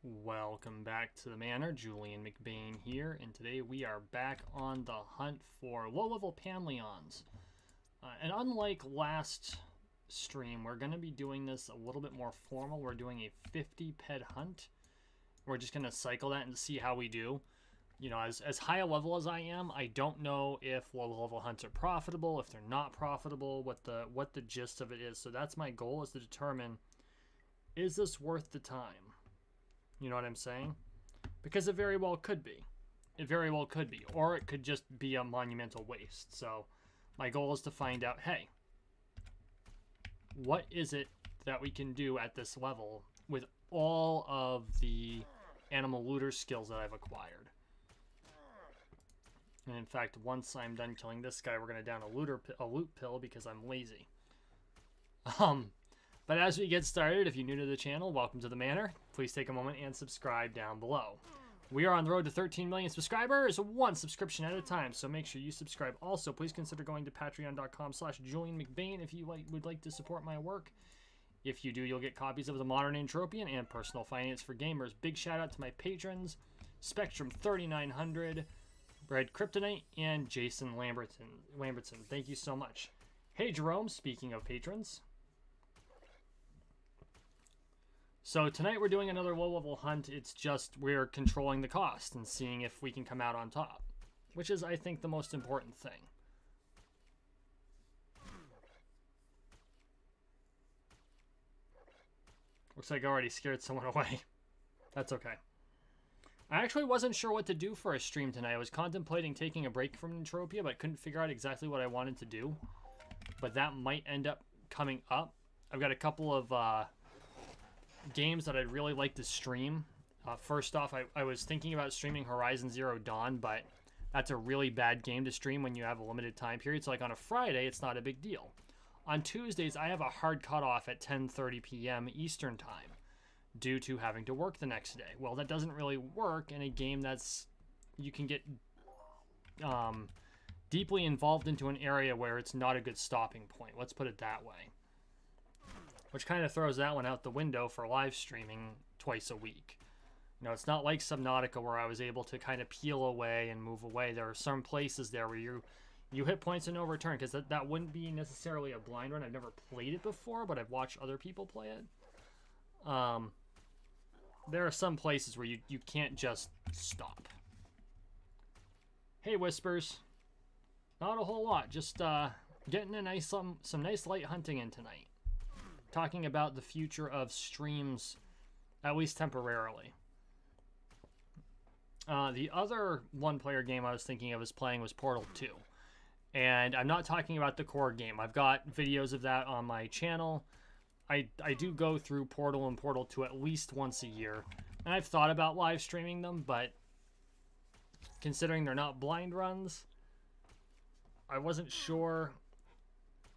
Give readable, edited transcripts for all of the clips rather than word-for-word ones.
Welcome back to the Manor. Julian McBain here, and today we are back on the hunt for low-level Panleons. And unlike last stream, we're going to be doing this a little bit more formal. We're doing a 50 pet hunt. We're just going to cycle that and see how we do. You know, as high a level as I am, I don't know if low-level hunts are profitable, if they're not profitable, what the gist of it is. So that's my goal, is to determine, is this worth the time? You know what I'm saying? Because it very well could be. It very well could be. Or it could just be a monumental waste. So my goal is to find out, hey, what is it that we can do at this level with all of the animal looter skills that I've acquired? And in fact, once I'm done killing this guy, we're going to down a loot pill because I'm lazy. But as we get started, if you're new to the channel, welcome to the Manor. Please take a moment and subscribe down below. We are on the road to 13 million subscribers, one subscription at a time, so make sure you subscribe. Also, please consider going to patreon.com/JulianMcBain if you would like to support my work. If you do, you'll get copies of The Modern Entropian and Personal Finance for Gamers. Big shout out to my patrons, Spectrum 3900, Red Kryptonite, and Jason Lambertson. Thank you so much. Hey Jerome, speaking of patrons. So tonight we're doing another low-level hunt. It's just we're controlling the cost and seeing if we can come out on top, which is, I think, the most important thing. Looks like I already scared someone away. That's okay. I actually wasn't sure what to do for a stream tonight. I was contemplating taking a break from Entropia, but couldn't figure out exactly what I wanted to do. But that might end up coming up. I've got a couple of games that I'd really like to stream. First off, I was thinking about streaming Horizon Zero Dawn, but that's a really bad game to stream when you have a limited time period. So like on a Friday, it's not a big deal. On Tuesdays, I have a hard cutoff at 10:30 p.m. Eastern time due to having to work the next day. Well, that doesn't really work in a game that's, you can get deeply involved into an area where it's not a good stopping point. Let's put it that way. Which kind of throws that one out the window for live streaming twice a week. You know, it's not like Subnautica where I was able to kind of peel away and move away. There are some places there where you hit points and no return, because that wouldn't be necessarily a blind run. I've never played it before, but I've watched other people play it. There are some places where you can't just stop. Hey, Whispers. Not a whole lot. Just getting a nice some nice light hunting in tonight. Talking about the future of streams, at least temporarily. The other one-player game I was thinking of playing was Portal 2. And I'm not talking about the core game. I've got videos of that on my channel. I do go through Portal and Portal 2 at least once a year. And I've thought about live streaming them, but considering they're not blind runs, I wasn't sure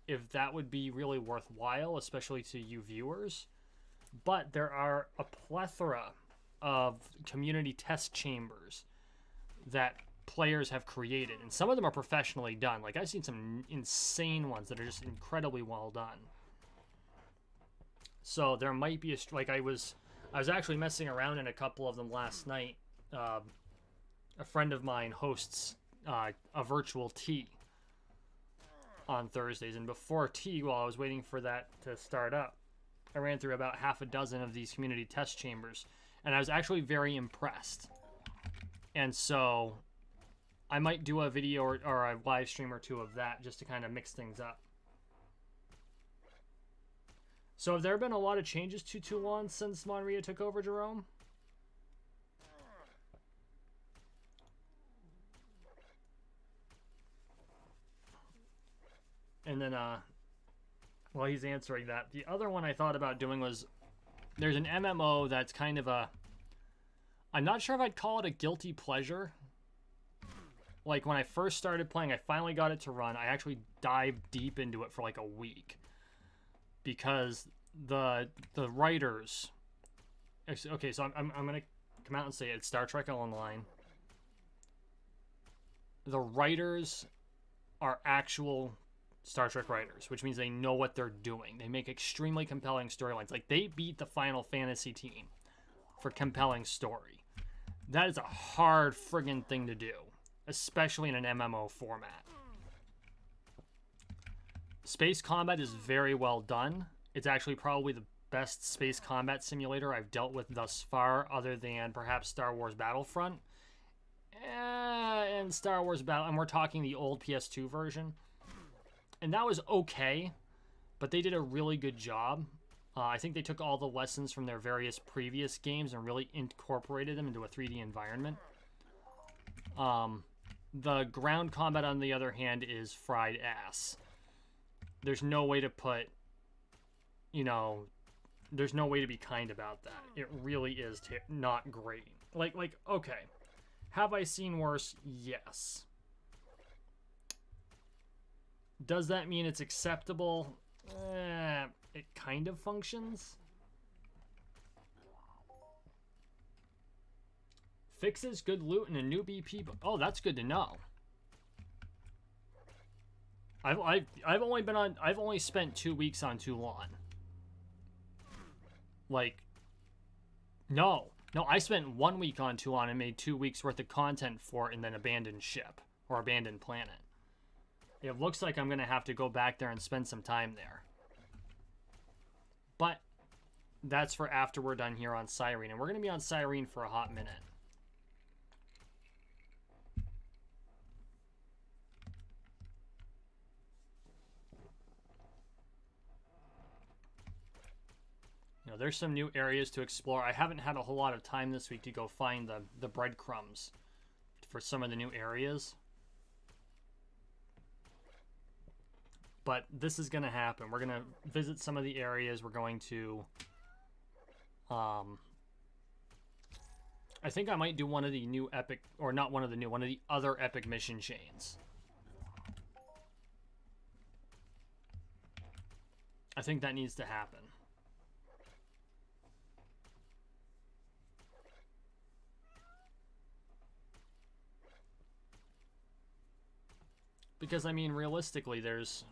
if that would be really worthwhile, especially to you viewers. But there are a plethora of community test chambers that players have created, and some of them are professionally done. Like, I've seen some insane ones that are just incredibly well done. So there might be I was actually messing around in a couple of them last night. A friend of mine hosts a virtual tea on Thursdays, and before tea, while I was waiting for that to start up, I ran through about half a dozen of these community test chambers, and I was actually very impressed. And so I might do a video or a live stream or two of that just to kind of mix things up. So have there been a lot of changes to Toulon since Monria took over, Jerome? And then, while he's answering that, the other one I thought about doing was, there's an MMO that's kind of I'm not sure if I'd call it a guilty pleasure. Like, when I first started playing, I finally got it to run. I actually dived deep into it for like a week. Because the writers... Okay, so I'm going to come out and say it's Star Trek Online. The writers are actual Star Trek writers, which means they know what they're doing. They make extremely compelling storylines. Like, they beat the Final Fantasy team for compelling story. That is a hard friggin' thing to do, especially in an MMO format. Space combat is very well done. It's actually probably the best space combat simulator I've dealt with thus far, other than perhaps Star Wars Battlefront. And Star Wars Battle, and we're talking the old PS2 version. And that was okay, but they did a really good job. I think they took all the lessons from their various previous games and really incorporated them into a 3D environment. The ground combat, on the other hand, is fried ass. There's no way to put, you know, there's no way to be kind about that. It really is not great. Like, okay. Have I seen worse? Yes. Does that mean it's acceptable? It kind of functions. Fixes, good loot, and a new BP. Oh, that's good to know. I've only spent 2 weeks on Toulon. Like, no, I spent 1 week on Toulon and made 2 weeks worth of content for it, and then abandoned ship or abandoned planet. It looks like I'm gonna have to go back there and spend some time there. But that's for after we're done here on Cyrene, and we're gonna be on Cyrene for a hot minute. You know, there's some new areas to explore. I haven't had a whole lot of time this week to go find the breadcrumbs for some of the new areas. But this is going to happen. We're going to visit some of the areas. We're going to... I think I might do one of the new epic... Or not one of the new... One of the other epic mission chains. I think that needs to happen. Because, I mean, realistically, there's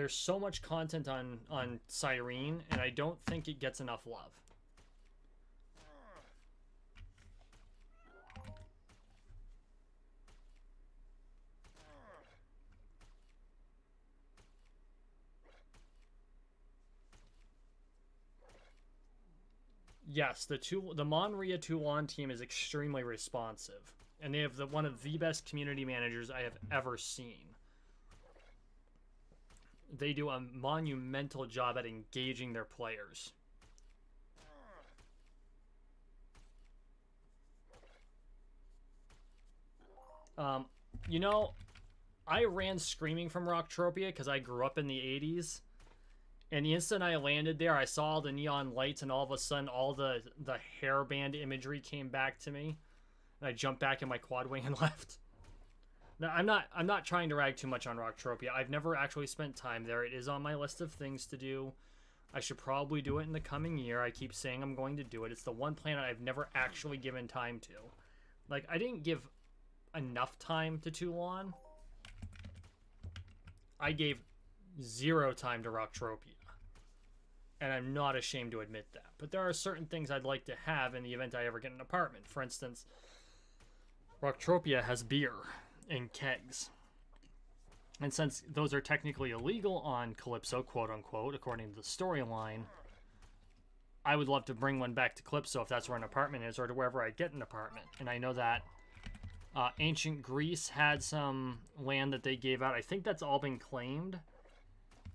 so much content on Cyrene, and I don't think it gets enough love. Yes, the Monria Toulon team is extremely responsive. And they have one of the best community managers I have ever seen. They do a monumental job at engaging their players. You know, I ran screaming from Rocktropia because I grew up in the 80s. And the instant I landed there, I saw all the neon lights, and all of a sudden, all the hairband imagery came back to me. And I jumped back in my quad wing and left. Now, I'm not trying to rag too much on Rocktropia. I've never actually spent time there. It is on my list of things to do. I should probably do it in the coming year. I keep saying I'm going to do it. It's the one planet I've never actually given time to. Like, I didn't give enough time to Toulon. I gave 0 time to Rocktropia. And I'm not ashamed to admit that. But there are certain things I'd like to have in the event I ever get an apartment. For instance, Rocktropia has beer in kegs. And since those are technically illegal on Calypso, quote-unquote, according to the storyline, I would love to bring one back to Calypso if that's where an apartment is, or to wherever I get an apartment. And I know that ancient Greece had some land that they gave out. I think that's all been claimed.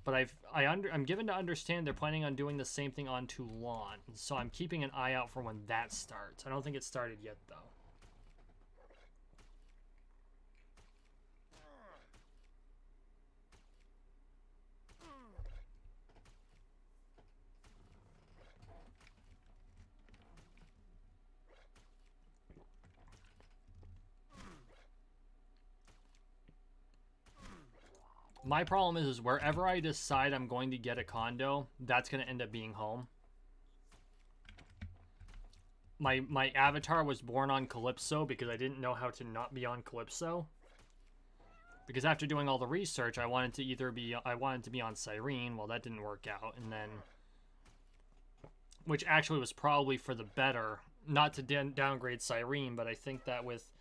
But I'm given to understand they're planning on doing the same thing on Toulon. So I'm keeping an eye out for when that starts. I don't think it started yet, though. My problem is wherever I decide I'm going to get a condo, that's going to end up being home. My avatar was born on Calypso because I didn't know how to not be on Calypso. Because after doing all the research, I wanted to be on Cyrene. Well, that didn't work out, and then which actually was probably for the better. Not to downgrade Cyrene, but I think that with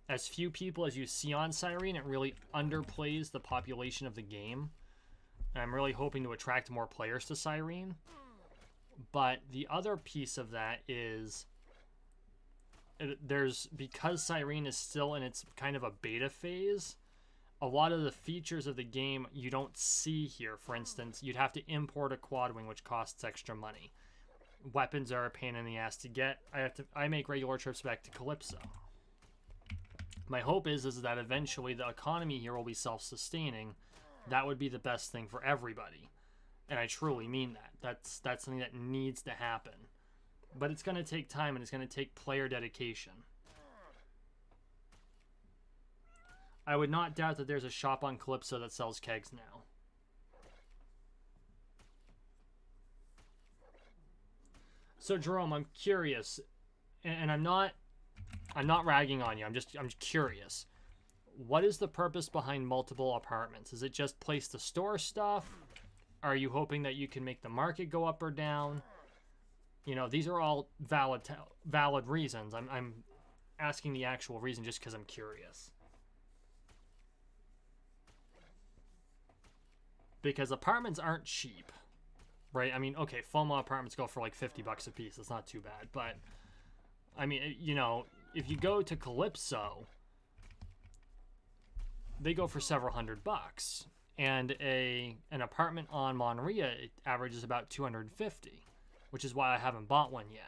as few people as you see on Cyrene, it really underplays the population of the game. And I'm really hoping to attract more players to Cyrene. But the other piece of that is because Cyrene is still in its kind of a beta phase, a lot of the features of the game you don't see here. For instance, you'd have to import a quad wing, which costs extra money. Weapons are a pain in the ass to get. I make regular trips back to Calypso. My hope is that eventually the economy here will be self-sustaining. That would be the best thing for everybody. And I truly mean that. That's something that needs to happen. But it's going to take time, and it's going to take player dedication. I would not doubt that there's a shop on Calypso that sells kegs now. So Jerome, I'm curious, and I'm not ragging on you. I'm curious. What is the purpose behind multiple apartments? Is it just place to store stuff? Are you hoping that you can make the market go up or down? You know, these are all valid reasons. I'm asking the actual reason just because I'm curious. Because apartments aren't cheap, right? I mean, okay, FOMO apartments go for like $50 a piece. It's not too bad. But, I mean, you know, if you go to Calypso, they go for several $100. And an apartment on Monria, it averages about $250, which is why I haven't bought one yet.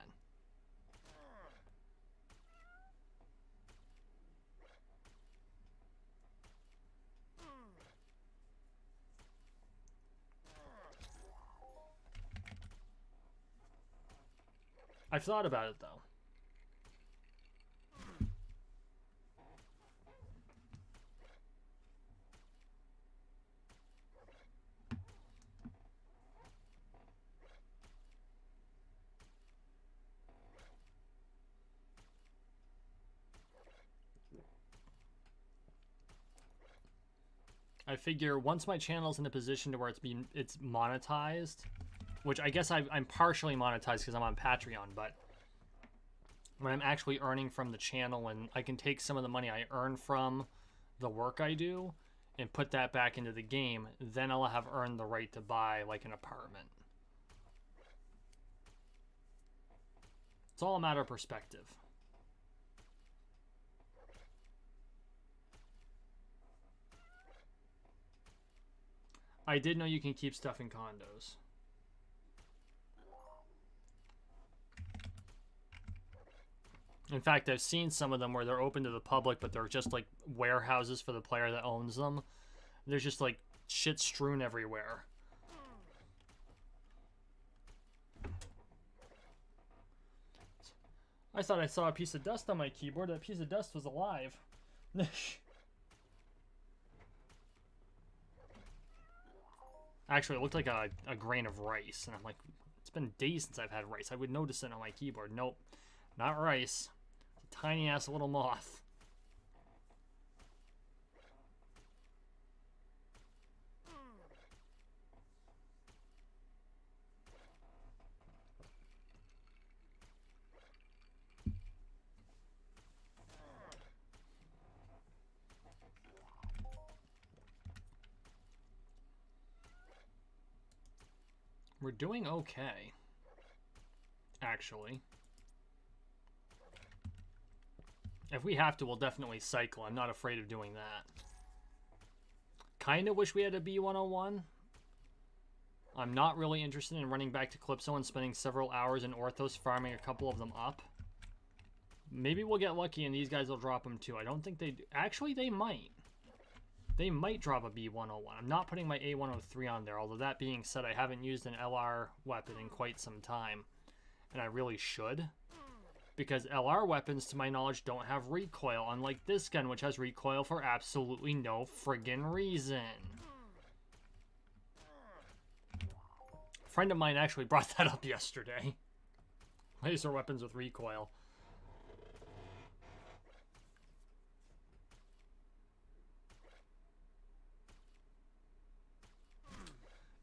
I've thought about it, though. I figure once my channel's in a position to where it's monetized, which I guess I'm partially monetized because I'm on Patreon, but when I'm actually earning from the channel and I can take some of the money I earn from the work I do and put that back into the game, then I'll have earned the right to buy like an apartment. It's all a matter of perspective. I did know you can keep stuff in condos. In fact, I've seen some of them where they're open to the public, but they're just like warehouses for the player that owns them. There's just like shit strewn everywhere. I thought I saw a piece of dust on my keyboard. That piece of dust was alive. Actually, it looked like a grain of rice. And I'm like, it's been days since I've had rice. I would notice it on my keyboard. Nope, not rice. It's a tiny-ass little moth. We're doing okay, actually. If we have to, we'll definitely cycle. I'm not afraid of doing that. Kind of wish we had a B101. I'm not really interested in running back to Calypso and spending several hours in Orthos farming a couple of them up. Maybe we'll get lucky and these guys will drop them too. I don't think they do. Actually, they might. They might drop a B101. I'm not putting my A103 on there, although that being said, I haven't used an LR weapon in quite some time. And I really should. Because LR weapons, to my knowledge, don't have recoil, unlike this gun, which has recoil for absolutely no friggin' reason. A friend of mine actually brought that up yesterday. Laser weapons with recoil.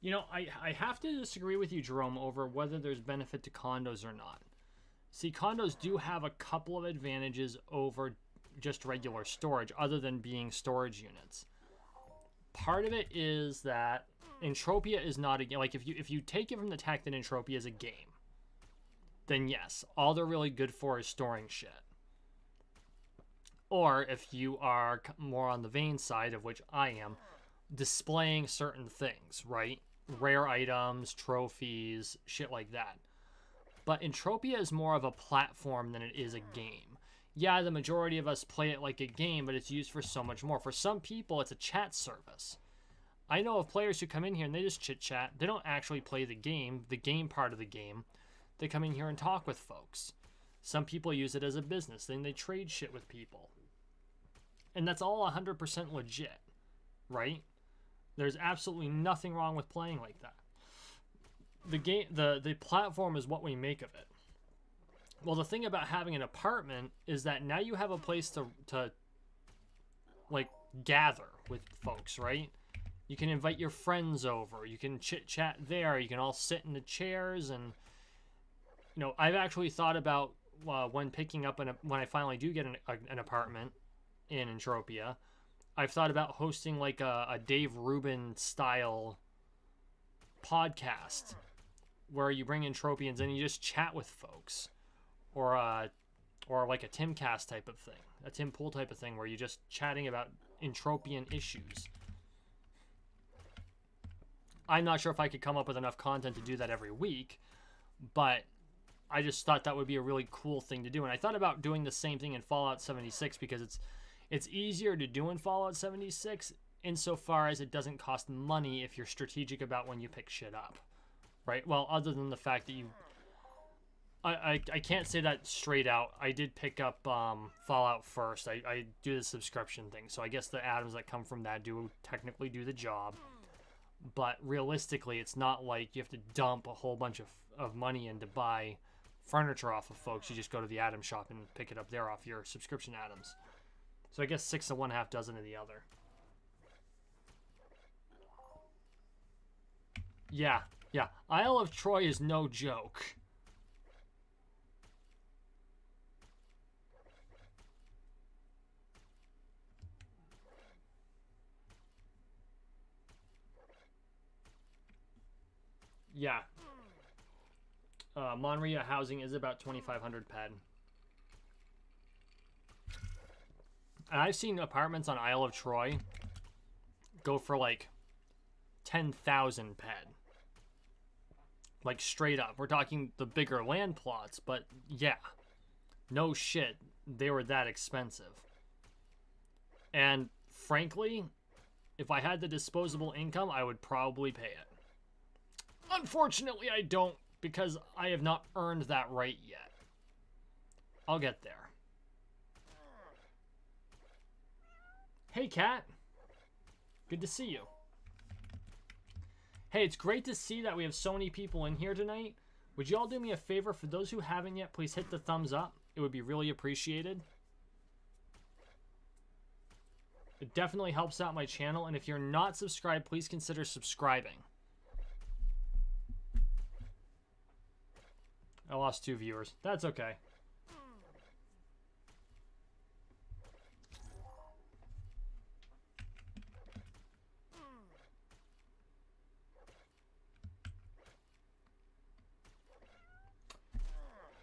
You know, I have to disagree with you, Jerome, over whether there's benefit to condos or not. See, condos do have a couple of advantages over just regular storage, other than being storage units. Part of it is that Entropia is not a game. Like, if you take it from the tack that Entropia is a game, then yes, all they're really good for is storing shit. Or if you are more on the vain side, of which I am, displaying certain things, right? Rare items, trophies, shit like that. But Entropia is more of a platform than it is a game. Yeah, the majority of us play it like a game, but it's used for so much more. For some people, it's a chat service. I know of players who come in here and they just chit-chat. They don't actually play the game part of the game. They come in here and talk with folks. Some people use it as a business. Then they trade shit with people. And that's all 100% legit, right? There's absolutely nothing wrong with playing like that. The platform is what we make of it. Well, the thing about having an apartment is that now you have a place to like gather with folks, right? You can invite your friends over. You can chit chat there. You can all sit in the chairs, and you know, I've actually thought about when picking up when I finally do get an apartment in Entropia, I've thought about hosting like a Dave Rubin style podcast where you bring Entropians and you just chat with folks, or like a Timcast type of thing, a Tim Pool type of thing, where you're just chatting about Entropian issues. I'm not sure if I could come up with enough content to do that every week, but I just thought that would be a really cool thing to do. And I thought about doing the same thing in Fallout 76 because it's easier to do in Fallout 76 insofar as it doesn't cost money if you're strategic about when you pick shit up, right? Well, other than the fact that I can't say that straight out. I did pick up Fallout first. I do the subscription thing, so I guess the atoms that come from that do technically do the job. But realistically, it's not like you have to dump a whole bunch of money in to buy furniture off of folks. You just go to the Atom shop and pick it up there off your subscription atoms. So I guess 6 of one, half dozen of the other. Yeah. Isle of Troy is no joke. Yeah. Monria housing is about 2,500 ped. And I've seen apartments on Isle of Troy go for like 10,000 ped. Like straight up. We're talking the bigger land plots, but yeah. No shit. They were that expensive. And frankly, if I had the disposable income, I would probably pay it. Unfortunately, I don't, because I have not earned that right yet. I'll get there. Hey, Kat. Good to see you. Hey, it's great to see that we have so many people in here tonight. Would you all do me a favor? For those who haven't yet, please hit the thumbs up. It would be really appreciated. It definitely helps out my channel, and if you're not subscribed, please consider subscribing. I lost 2 viewers. That's okay.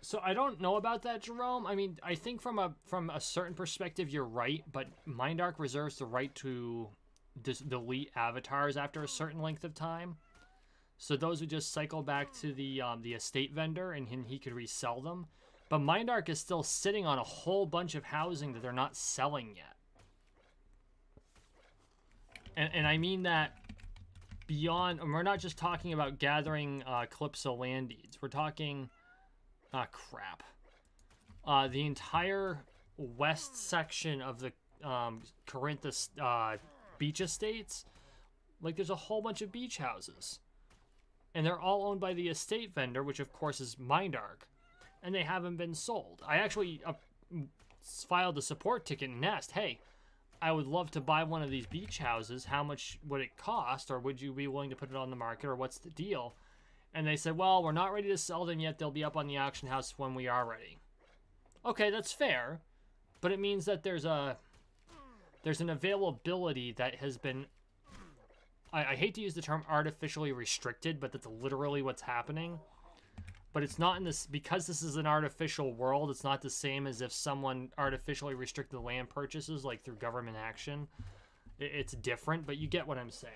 So I don't know about that, Jerome. I mean, I think from a certain perspective, you're right, but Mindark reserves the right to delete avatars after a certain length of time. So those would just cycle back to the estate vendor, and he could resell them. But Mindark is still sitting on a whole bunch of housing that they're not selling yet. And I mean that beyond, and we're not just talking about gathering Calypso land deeds. We're talking, crap. The entire west section of the Corinthus beach estates, like there's a whole bunch of beach houses. And they're all owned by the estate vendor, which of course is Mindark. And they haven't been sold. I actually filed a support ticket in Nest. Hey, I would love to buy one of these beach houses. How much would it cost? Or would you be willing to put it on the market? Or what's the deal? And they said, well, we're not ready to sell them yet. They'll be up on the auction house when we are ready. Okay, that's fair. But it means that there's an availability that has been... I hate to use the term artificially restricted, but that's literally what's happening. But it's not in this... Because this is an artificial world, it's not the same as if someone artificially restricted the land purchases, like through government action. It's different, but you get what I'm saying.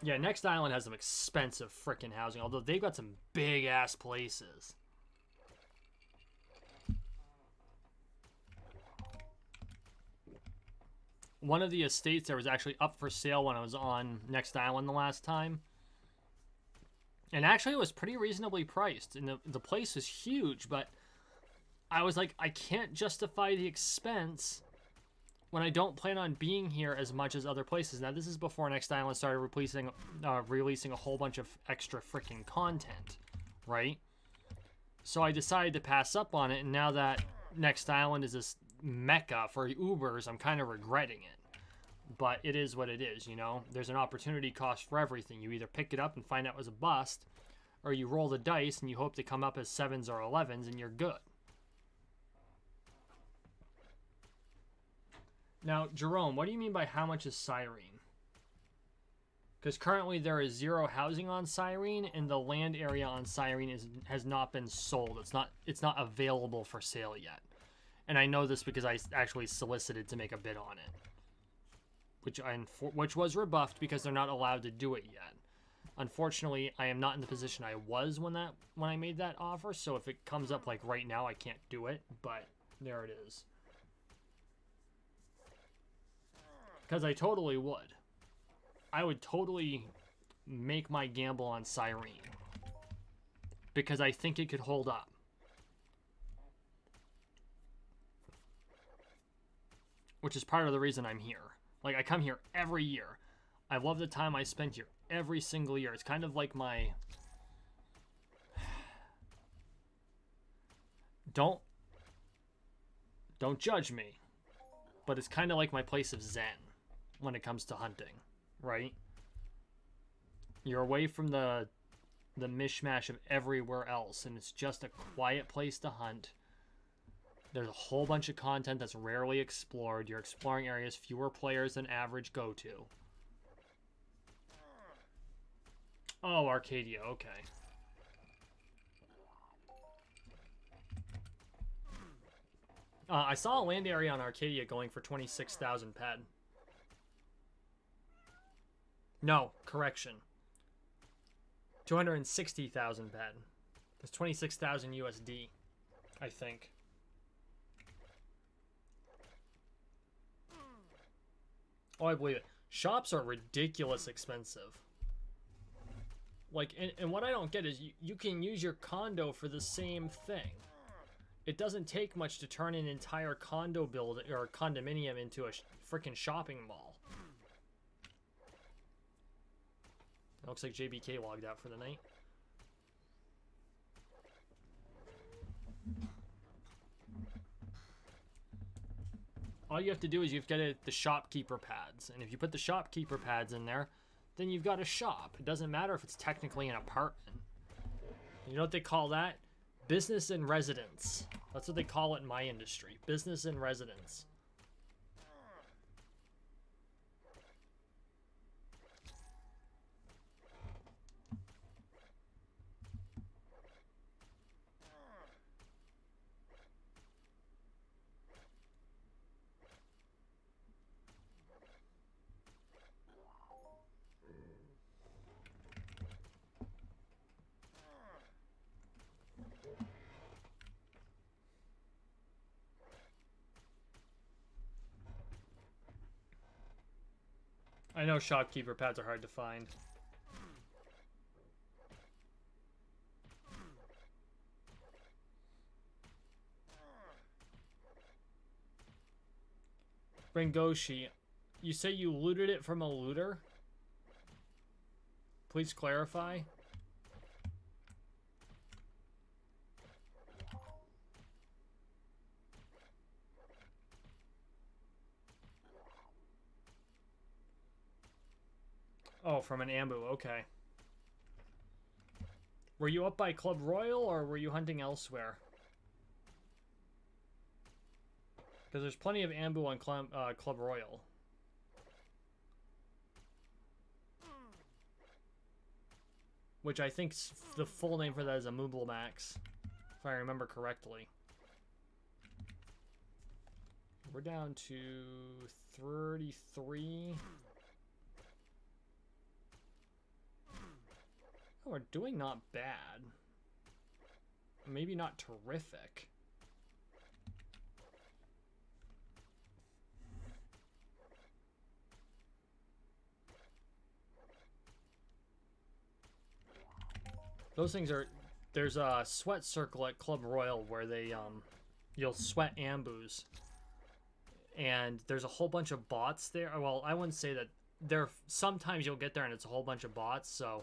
Yeah, Next Island has some expensive freaking housing, although they've got some big-ass places. One of the estates there was actually up for sale when I was on Next Island the last time. And actually it was pretty reasonably priced. And the place was huge, but I was like, I can't justify the expense when I don't plan on being here as much as other places. Now, this is before Next Island started releasing a whole bunch of extra freaking content, right? So I decided to pass up on it, and now that Next Island is this mecca for Ubers, I'm kind of regretting it. But it is what it is, you know? There's an opportunity cost for everything. You either pick it up and find out it was a bust, or you roll the dice and you hope to come up as 7s or 11s and you're good. Now, Jerome, what do you mean by how much is Cyrene? Because currently there is 0 housing on Cyrene, and the land area on Cyrene has not been sold. It's not available for sale yet. And I know this because I actually solicited to make a bid on it, which was rebuffed because they're not allowed to do it yet. Unfortunately, I am not in the position I was when I made that offer. So if it comes up like right now, I can't do it. But there it is. Because I totally would. I would totally make my gamble on Cyrene. Because I think it could hold up. Which is part of the reason I'm here. Like, I come here every year. I love the time I spend here every single year. It's kind of like my... Don't judge me. But it's kind of like my place of zen when it comes to hunting, right? You're away from the mishmash of everywhere else, and it's just a quiet place to hunt. There's a whole bunch of content that's rarely explored. You're exploring areas fewer players than average go to. Oh, Arcadia, okay. I saw a land area on Arcadia going for 26,000 ped. No, correction. 260,000 ped. That's 26,000 USD, I think. Oh, I believe it. Shops are ridiculous expensive. Like, and what I don't get is you can use your condo for the same thing. It doesn't take much to turn an entire condo building or condominium into a freaking shopping mall. It looks like JBK logged out for the night. All you have to do is you've got the shopkeeper pads. And if you put the shopkeeper pads in there, then you've got a shop. It doesn't matter if it's technically an apartment. You know what they call that? Business in residence. That's what they call it in my industry. Business in residence. I know shopkeeper pads are hard to find. Bringoshi, you say you looted it from a looter? Please clarify. Oh, from an ambu, okay. Were you up by Club Royal, or were you hunting elsewhere? Because there's plenty of ambu on Club Royal. Which I think the full name for that is a Mooblemax, if I remember correctly. We're down to 33. Oh, we're doing not bad. Maybe not terrific. Those things are... There's a sweat circle at Club Royal where they, you'll sweat ambus. And there's a whole bunch of bots there. Well, I wouldn't say that. Sometimes you'll get there and it's a whole bunch of bots, so...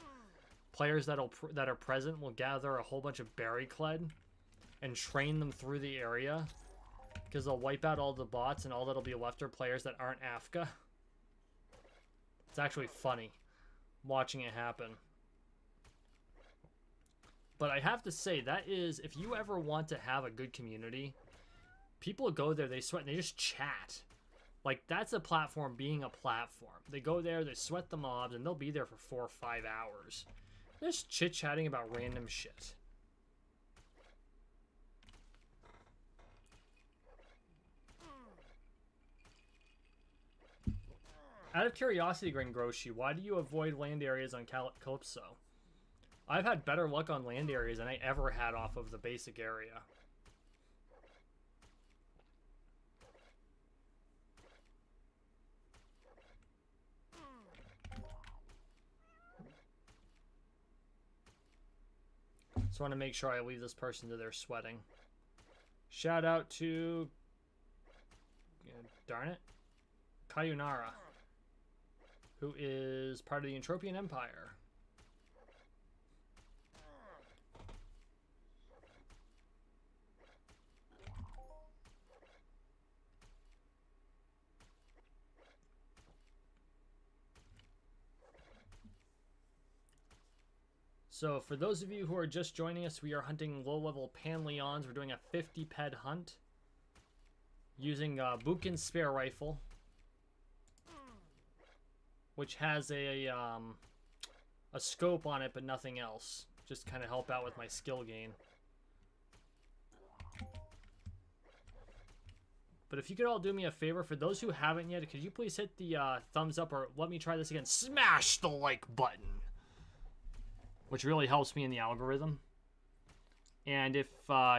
Players that are present will gather a whole bunch of berry cled and train them through the area. Because they'll wipe out all the bots and all that'll be left are players that aren't AFK. It's actually funny watching it happen. But I have to say, that is, if you ever want to have a good community, people go there, they sweat, and they just chat. Like, that's a platform being a platform. They go there, they sweat the mobs, and they'll be there for 4 or 5 hours. Just chit-chatting about random shit. Out of curiosity, Gringroshi, why do you avoid land areas on Calypso? I've had better luck on land areas than I ever had off of the basic area. Just want to make sure I leave this person to their sweating. Shout out to... darn it. Kayunara, who is part of the Entropian Empire. So for those of you who are just joining us, we are hunting low-level Panleons. We're doing a 50 ped hunt using Buchan's spare rifle, which has a scope on it but nothing else. Just kind of help out with my skill gain. But if you could all do me a favor, for those who haven't yet, could you please hit the thumbs up, or let me try this again, smash the like button, which really helps me in the algorithm. And if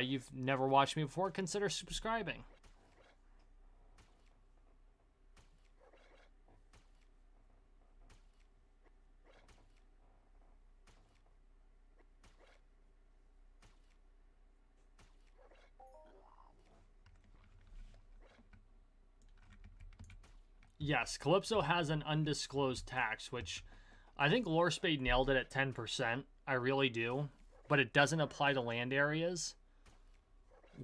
you've never watched me before, consider subscribing. Yes, Calypso has an undisclosed tax, which I think Lorespade nailed it at 10%. I really do. But it doesn't apply to land areas.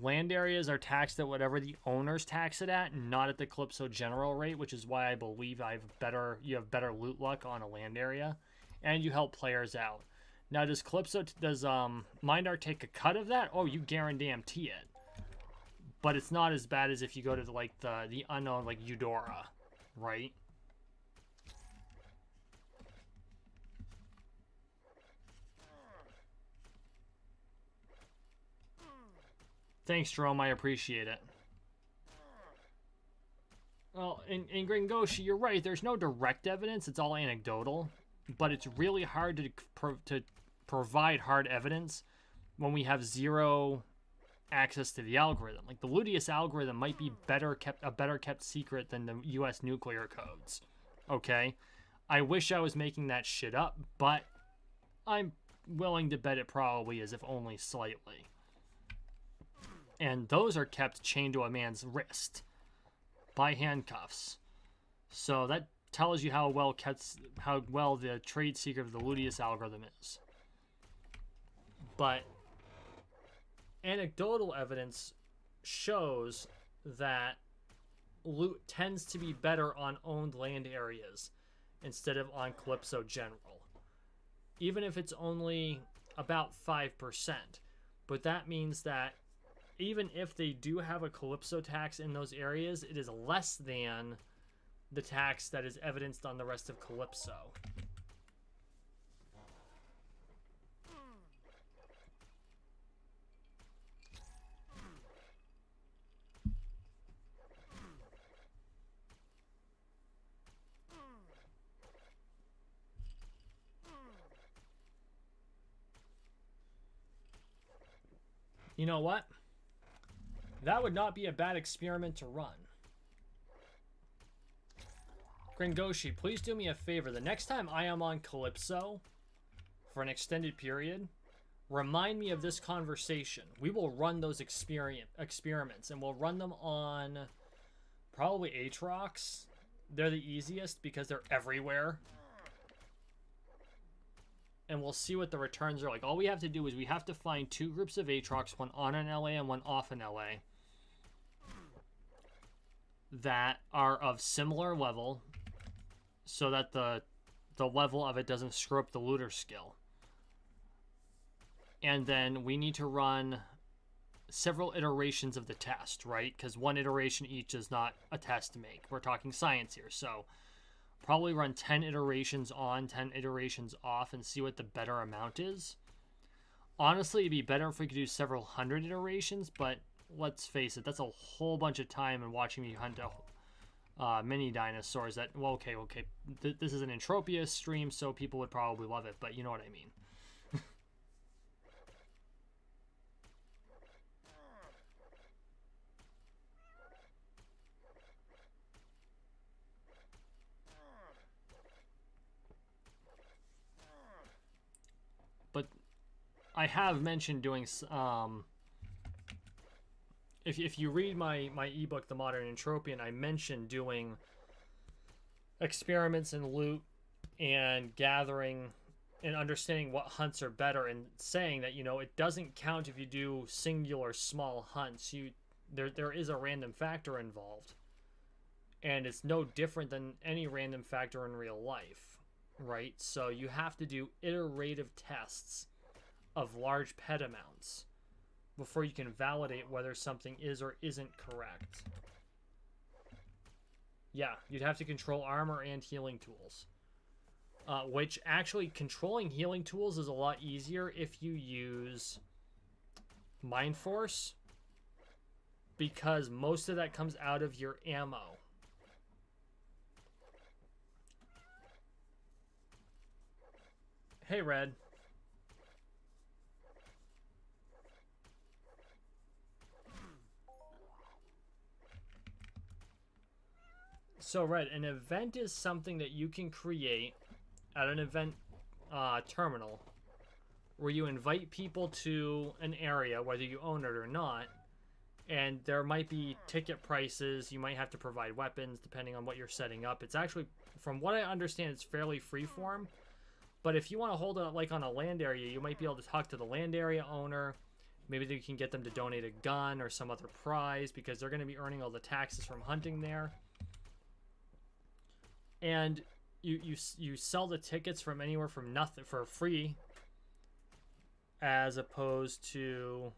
Land areas are taxed at whatever the owners tax it at, not at the Calypso general rate, which is why I believe you have better loot luck on a land area, and you help players out. Now, does Mind Art take a cut of that? Oh, you guarantee it. But it's not as bad as if you go to the unknown, like Eudora, right? Thanks, Jerome. I appreciate it. Well, in Gringoshi, you're right. There's no direct evidence. It's all anecdotal. But it's really hard to provide hard evidence when we have zero access to the algorithm. Like, the Ludius algorithm might be a better kept secret than the U.S. nuclear codes. Okay? I wish I was making that shit up, but I'm willing to bet it probably is, if only slightly. And those are kept chained to a man's wrist by handcuffs. So that tells you how well the trade secret of the Ludius algorithm is. But anecdotal evidence shows that loot tends to be better on owned land areas. instead of on Calypso General. Even if it's only about 5%. But that means that even if they do have a Calypso tax in those areas, it is less than the tax that is evidenced on the rest of Calypso. You know what? That would not be a bad experiment to run. Gringoshi, please do me a favor. The next time I am on Calypso for an extended period, remind me of this conversation. We will run those experiments, and we'll run them on probably Aatrox. They're the easiest because they're everywhere. And we'll see what the returns are like. All we have to do is we have to find 2 groups of Aatrox, one on an LA and one off an LA, that are of similar level, so that the level of it doesn't screw up the looter skill. And then we need to run several iterations of the test, right? Because one iteration each is not a test to make. We're talking science here, so probably run 10 iterations on, 10 iterations off, and see what the better amount is. Honestly, it'd be better if we could do several hundred iterations, but let's face it, that's a whole bunch of time and watching me hunt mini dinosaurs that, well, okay, this is an Entropia stream, so people would probably love it, but you know what I mean. But I have mentioned doing, if you read my ebook, The Modern Entropian, I mentioned doing experiments in loot and gathering and understanding what hunts are better, and saying that, you know, it doesn't count if you do singular small hunts. There is a random factor involved, and it's no different than any random factor in real life. Right? So you have to do iterative tests of large pet amounts before you can validate whether something is or isn't correct. Yeah, you'd have to control armor and healing tools. Which actually, controlling healing tools is a lot easier if you use Mind Force, because most of that comes out of your ammo. Hey, Red. So, Red, an event is something that you can create at an event terminal where you invite people to an area, whether you own it or not, and there might be ticket prices. You might have to provide weapons depending on what you're setting up. It's actually, from what I understand, it's fairly freeform. But if you want to hold it like on a land area, you might be able to talk to the land area owner. Maybe you can get them to donate a gun or some other prize, because they're going to be earning all the taxes from hunting there. And you sell the tickets from anywhere from nothing for free, as opposed to,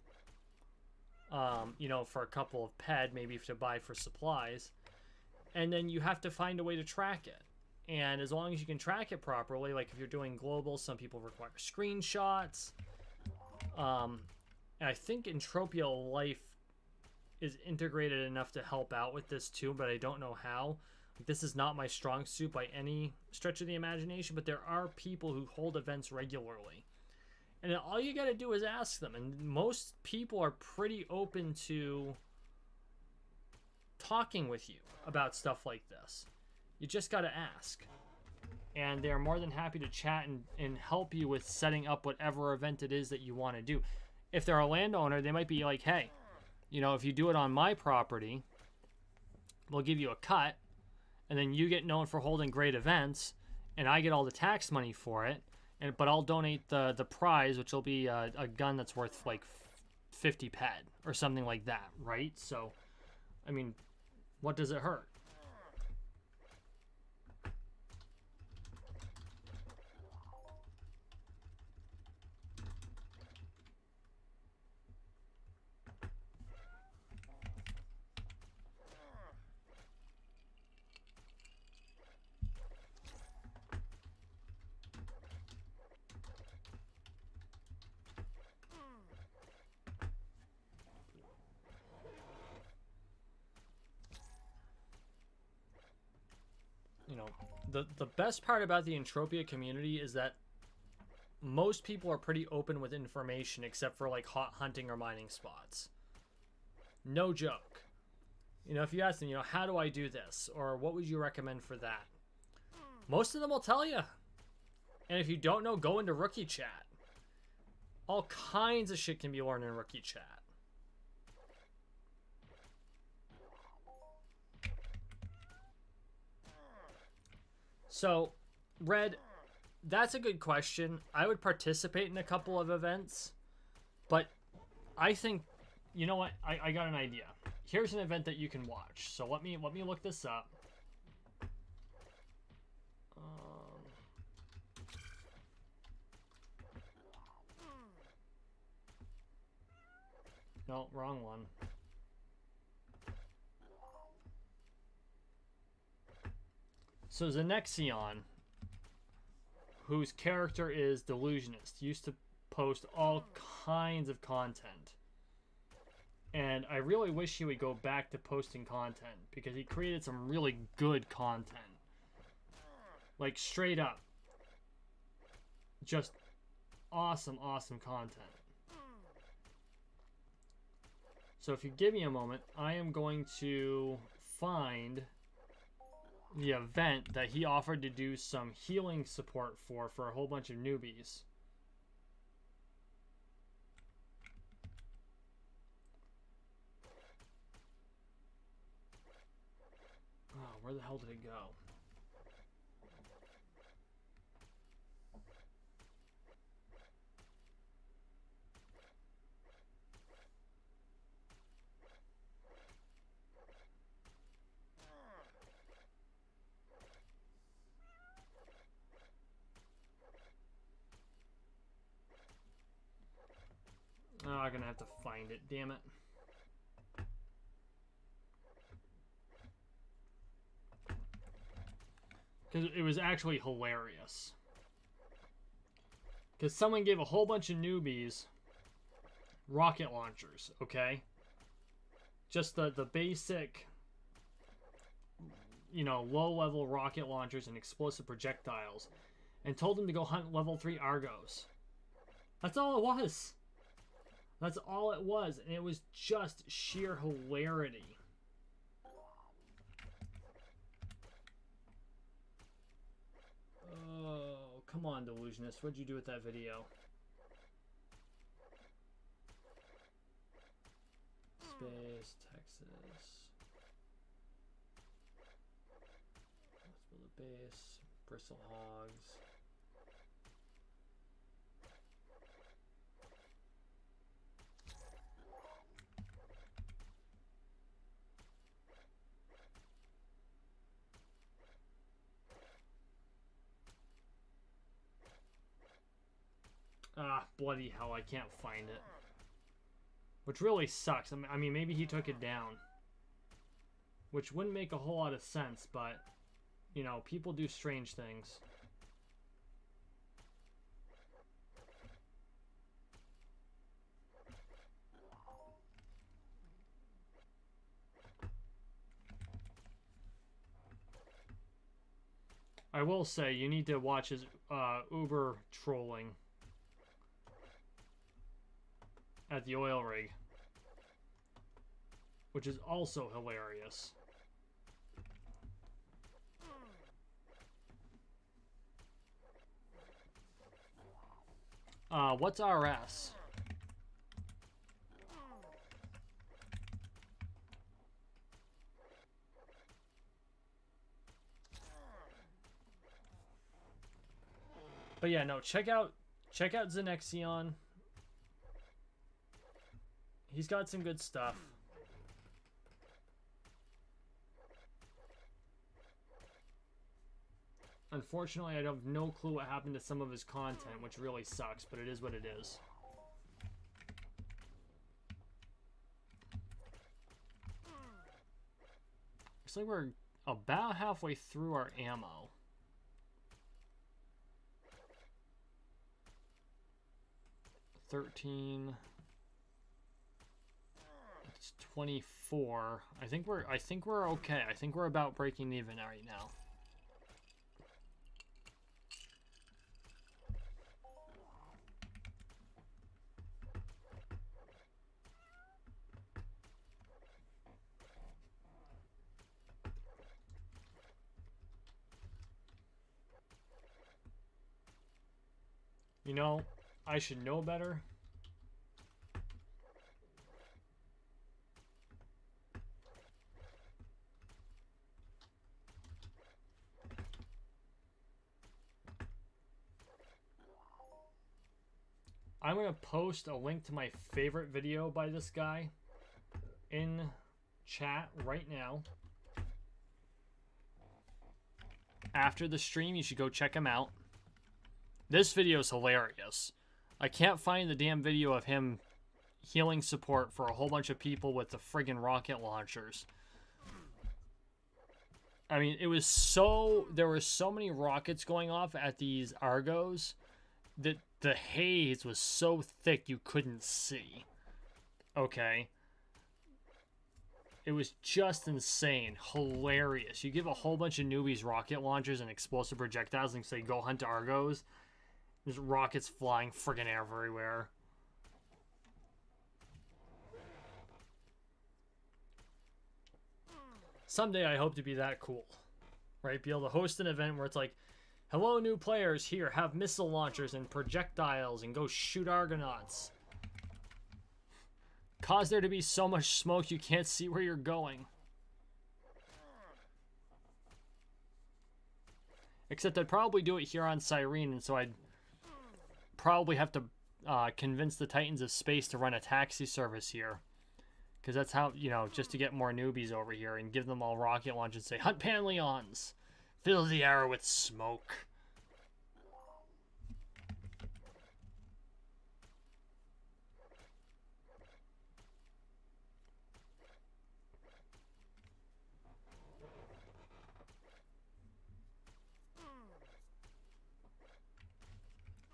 you know, for a couple of ped, maybe to buy for supplies. And then you have to find a way to track it. And as long as you can track it properly, like if you're doing global, some people require screenshots. And I think Entropia Life is integrated enough to help out with this too, but I don't know how. This is not my strong suit by any stretch of the imagination, but there are people who hold events regularly. And all you got to do is ask them. And most people are pretty open to talking with you about stuff like this. You just got to ask. And they're more than happy to chat and help you with setting up whatever event it is that you want to do. If they're a landowner, they might be like, hey, you know, if you do it on my property, we'll give you a cut. And then you get known for holding great events. And I get all the tax money for it. But I'll donate the prize, which will be a gun that's worth like 50 ped or something like that, right? So, I mean, what does it hurt? know, the best part about the Entropia community is that most people are pretty open with information except for like hot hunting or mining spots. No joke. You know, if you ask them, you know, how do I do this? Or what would you recommend for that? Most of them will tell you. And if you don't know, go into rookie chat. All kinds of shit can be learned in rookie chat. So, Red, that's a good question. I would participate in a couple of events, but I think, you know what? I got an idea. Here's an event that you can watch. So let me look this up. No, wrong one. So Zenexion, whose character is Delusionist, used to post all kinds of content. And I really wish he would go back to posting content because he created some really good content. Like straight up. Just awesome, awesome content. So if you give me a moment, I am going to find the event that he offered to do some healing support for a whole bunch of newbies. Oh, where the hell did it go? Oh, I'm gonna have to find it, damn it. Because it was actually hilarious. Because someone gave a whole bunch of newbies rocket launchers, okay? Just the basic, you know, low-level rocket launchers and explosive projectiles. And told them to go hunt level 3 Argos. That's all it was. That's all it was, and it was just sheer hilarity. Oh, come on, Delusionist. What'd you do with that video? Space, Texas. Let's build a base. Bristle hogs. Ah, bloody hell, I can't find it. Which really sucks. I mean, maybe he took it down. Which wouldn't make a whole lot of sense, but, you know, people do strange things. I will say, you need to watch his Uber trolling at the oil rig, which is also hilarious. What's RS? But yeah, no, check out Zenexion. He's got some good stuff. Unfortunately, I have no clue what happened to some of his content, which really sucks, but it is what it is. Looks like we're about halfway through our ammo. $13. It's 24. I think we're okay. I think we're about breaking even right now. You know, I should know better. I'm going to post a link to my favorite video by this guy in chat right now. After the stream, you should go check him out. This video is hilarious. I can't find the damn video of him healing support for a whole bunch of people with the friggin' rocket launchers. I mean, it was so... There were so many rockets going off at these Argos that the haze was so thick you couldn't see. Okay? It was just insane. Hilarious. You give a whole bunch of newbies rocket launchers and explosive projectiles and say, go hunt Argos. There's rockets flying friggin' everywhere. Someday I hope to be that cool. Right? Be able to host an event where it's like, hello, new players. Here, have missile launchers and projectiles and go shoot Argonauts. Cause there to be so much smoke you can't see where you're going. Except I'd probably do it here on Cyrene, and so I'd probably have to convince the Titans of Space to run a taxi service here. Because that's how, you know, just to get more newbies over here and give them all rocket launch and say, hunt Panleons! Fill the air with smoke.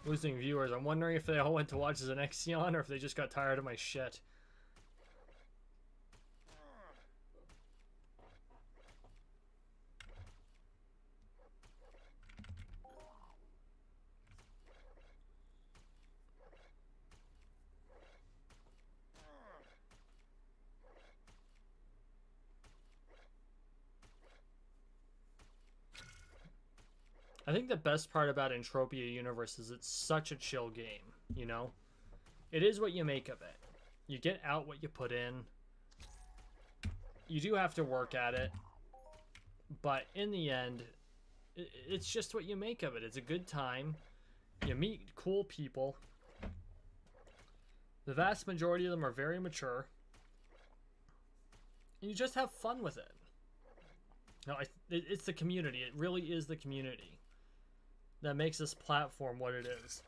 Losing viewers. I'm wondering if they all went to watch as an Exion or if they just got tired of my shit. I think the best part about Entropia Universe is it's such a chill game, you know? It is what you make of it. You get out what you put in. You do have to work at it. But in the end, it's just what you make of it. It's a good time. You meet cool people. The vast majority of them are very mature. And you just have fun with it. No, it's the community. It really is the community that makes this platform what it is.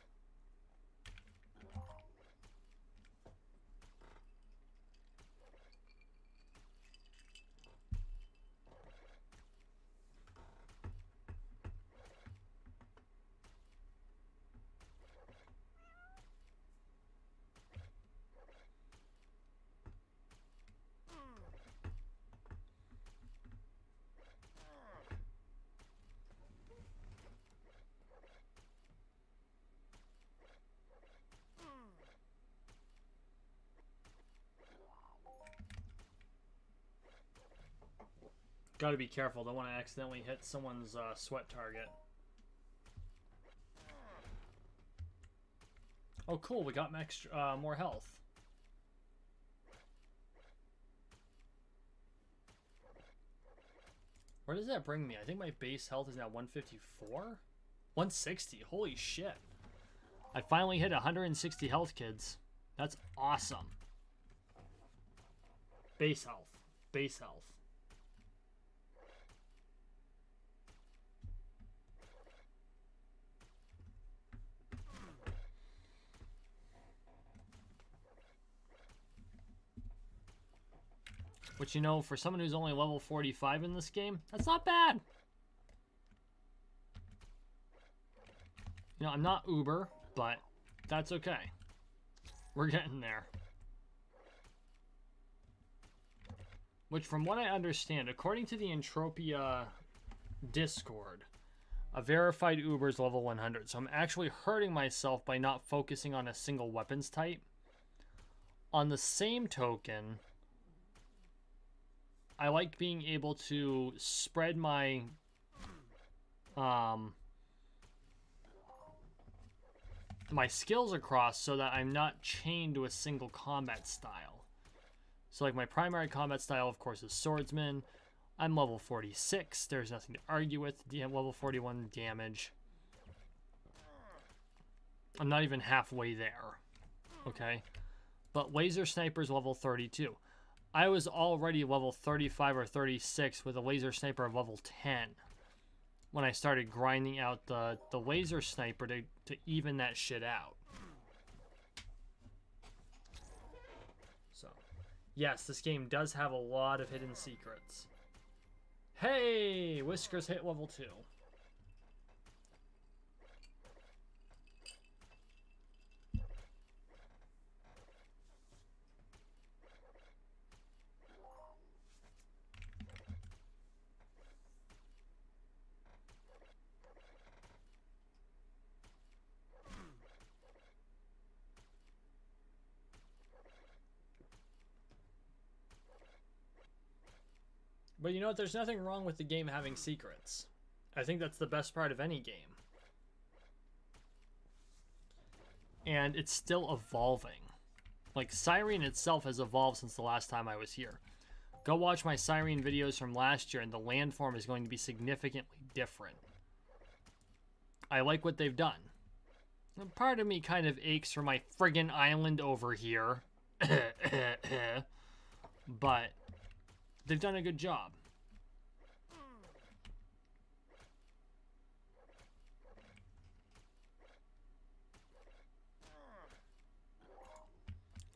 Gotta be careful, don't want to accidentally hit someone's sweat target. Oh cool, we got more health. Where does that bring me? I think my base health is now 154? 160, holy shit. I finally hit 160 health, kids. That's awesome. Base health. Base health. Which, you know, for someone who's only level 45 in this game, that's not bad. You know, I'm not Uber, but that's okay. We're getting there. Which, from what I understand, according to the Entropia Discord, a verified Uber is level 100. So I'm actually hurting myself by not focusing on a single weapons type. On the same token, I like being able to spread my my skills across so that I'm not chained to a single combat style. So like my primary combat style, of course, is swordsman. I'm level 46. There's nothing to argue with. Level 41 damage. I'm not even halfway there. Okay. But laser sniper's level 32. I was already level 35 or 36 with a laser sniper of level 10 when I started grinding out the laser sniper to even that shit out. So, yes, this game does have a lot of hidden secrets. Hey! Whiskers hit level 2. But you know what? There's nothing wrong with the game having secrets. I think that's the best part of any game. And it's still evolving. Like, Cyrene itself has evolved since the last time I was here. Go watch my Cyrene videos from last year, and the landform is going to be significantly different. I like what they've done. And part of me kind of aches for my friggin' island over here. But they've done a good job.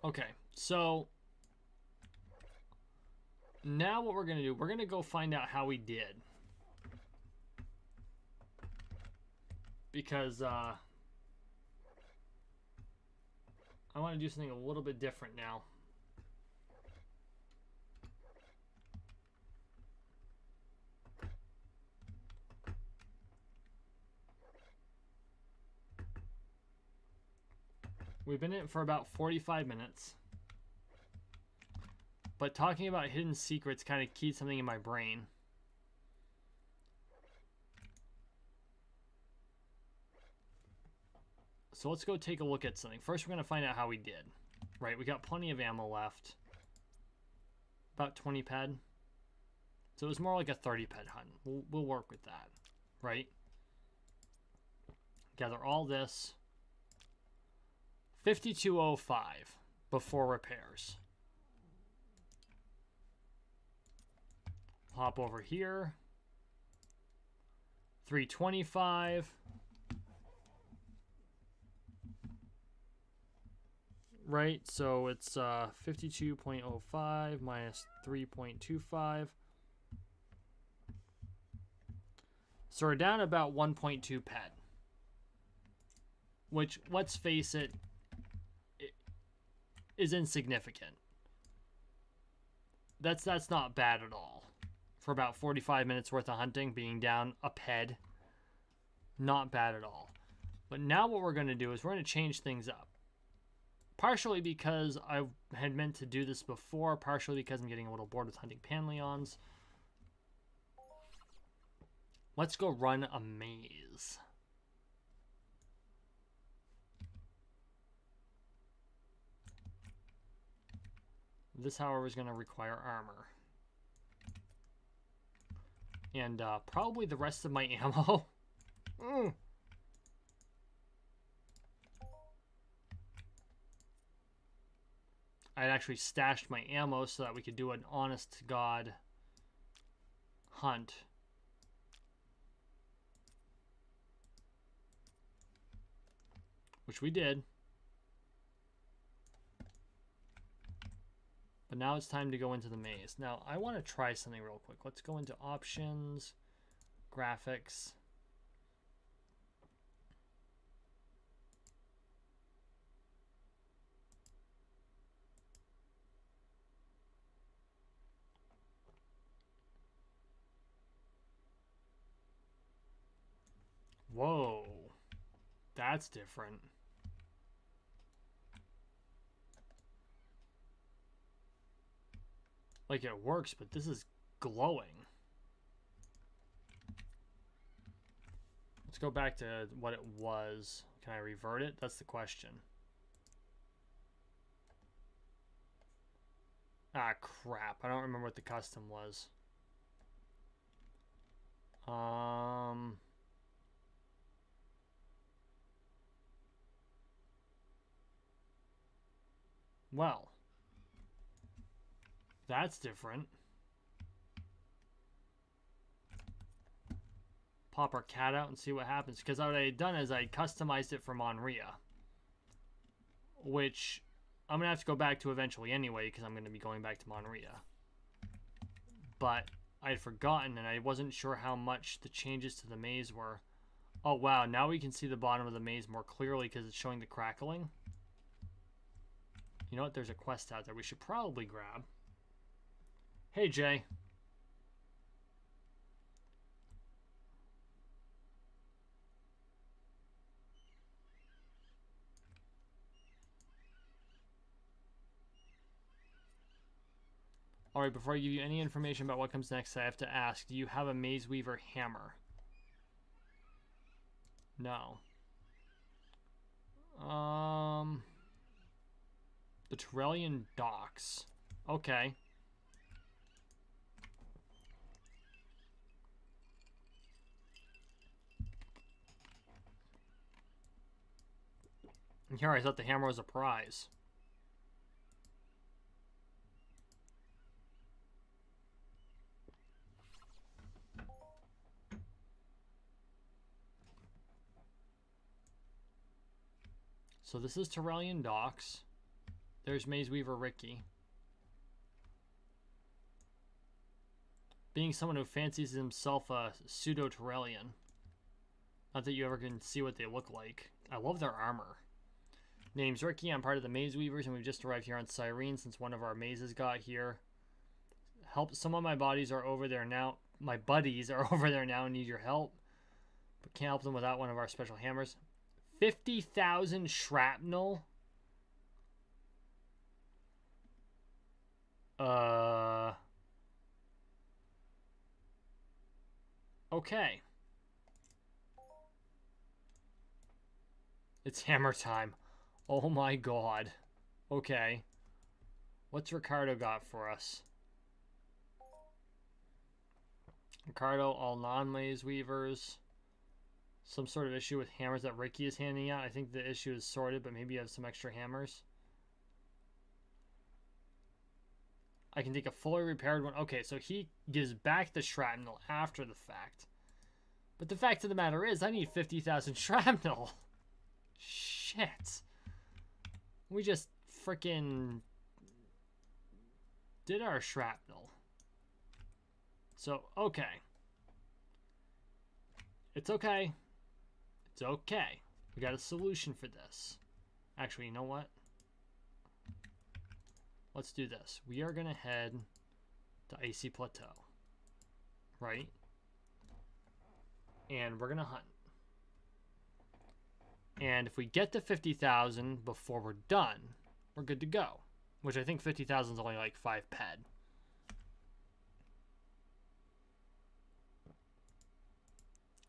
Okay, so now what we're going to do, we're going to go find out how we did. Because I want to do something a little bit different now. We've been in it for about 45 minutes. But talking about hidden secrets kind of keyed something in my brain. So let's go take a look at something. First, we're going to find out how we did. Right, we got plenty of ammo left. About 20 ped. So it was more like a 30 ped hunt. We'll work with that. Right? Gather all this. 5205 before repairs. Hop over here. 325. Right, so it's 52.05 minus 3.25. So we're down about 1.2 ped. Which, let's face it, is insignificant. That's not bad at all. For about 45 minutes worth of hunting, being down a ped. Not bad at all. But now what we're going to do is we're going to change things up. Partially because I had meant to do this before, partially because I'm getting a little bored with hunting Panleons. Let's go run a maze. This, however, is going to require armor. And probably the rest of my ammo. I'd actually stashed my ammo so that we could do an honest-to-God hunt. Which we did. But now it's time to go into the maze. Now, I want to try something real quick. Let's go into options, graphics. Whoa, that's different. Like, it works, but this is glowing. Let's go back to what it was. Can I revert it? That's the question. Ah, crap. I don't remember what the custom was. Well, that's different. Pop our cat out and see what happens. Because what I had done is I customized it for Monria, which I'm going to have to go back to eventually anyway, because I'm going to be going back to Monria. But I had forgotten, and I wasn't sure how much the changes to the maze were. Oh, wow. Now we can see the bottom of the maze more clearly because it's showing the crackling. You know what? There's a quest out there we should probably grab. Hey, Jay. Alright, before I give you any information about what comes next, I have to ask, do you have a Maze Weaver hammer? No. The Terrellian docks. Okay. And here I thought the hammer was a prize. So this is Terrellian docks. There's Maze Weaver Ricky. Being someone who fancies himself a pseudo-Terrellian. Not that you ever can see what they look like. I love their armor. Name's Ricky. I'm part of the Maze Weavers, and we've just arrived here on Cyrene since one of our mazes got here. Some of my buddies are over there now. My buddies are over there now and need your help, but can't help them without one of our special hammers. 50,000 shrapnel. Okay. It's hammer time. Oh my god. Okay. What's Ricardo got for us? Ricardo, all non-maze weavers. Some sort of issue with hammers that Ricky is handing out. I think the issue is sorted, but maybe you have some extra hammers. I can take a fully repaired one. Okay, so he gives back the shrapnel after the fact. But the fact of the matter is, I need 50,000 shrapnel. Shit. We just freaking did our shrapnel. So, okay. It's okay. It's okay. We got a solution for this. Actually, you know what? Let's do this. We are going to head to Icy Plateau. Right? And we're going to hunt. And if we get to 50,000 before we're done, we're good to go. Which I think 50,000 is only like 5 ped.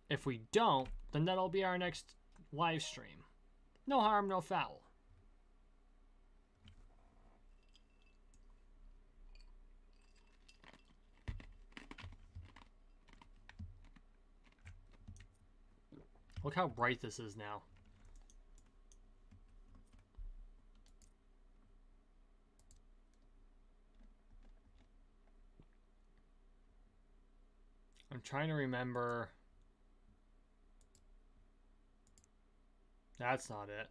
If we don't, then that'll be our next live stream. No harm, no foul. Look how bright this is now. I'm trying to remember. That's not it.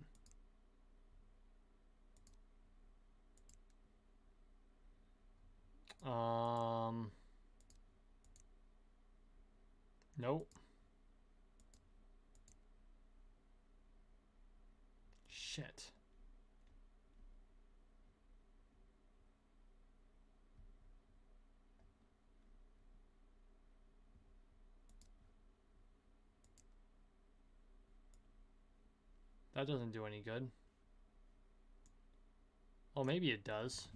Nope. Shit. That doesn't do any good. Oh, maybe it does.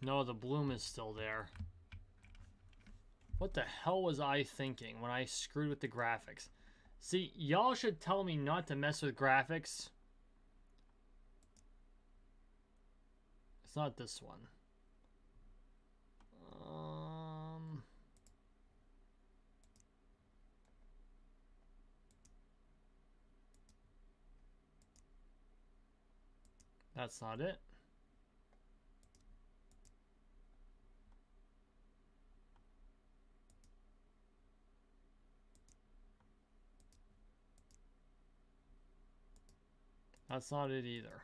No, the bloom is still there. What the hell was I thinking when I screwed with the graphics? See, y'all should tell me not to mess with graphics. It's not this one. That's not it. That's not it either.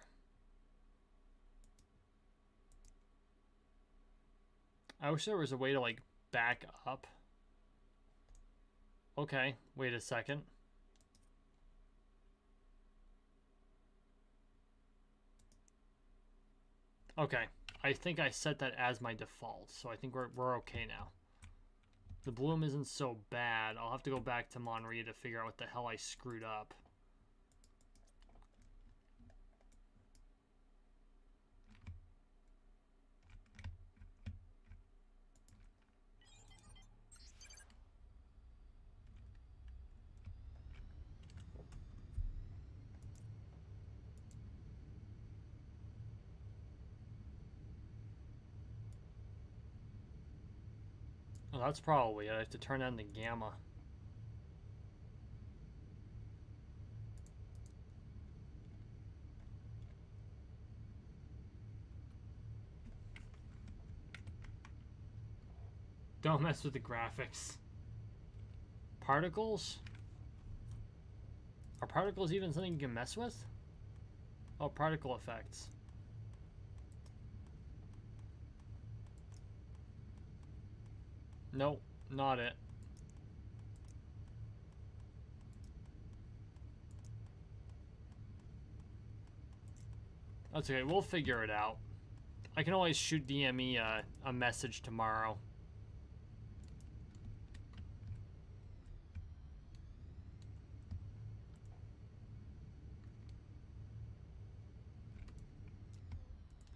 I wish there was a way to like back up. Okay, wait a second. Okay, I think I set that as my default, so I think we're okay now. The bloom isn't so bad. I'll have to go back to Monria to figure out what the hell I screwed up. Oh, that's probably it. I have to turn on the gamma. Don't mess with the graphics. Particles? Are particles even something you can mess with? Oh, particle effects. Nope, not it. That's okay, we'll figure it out. I can always shoot DME a message tomorrow.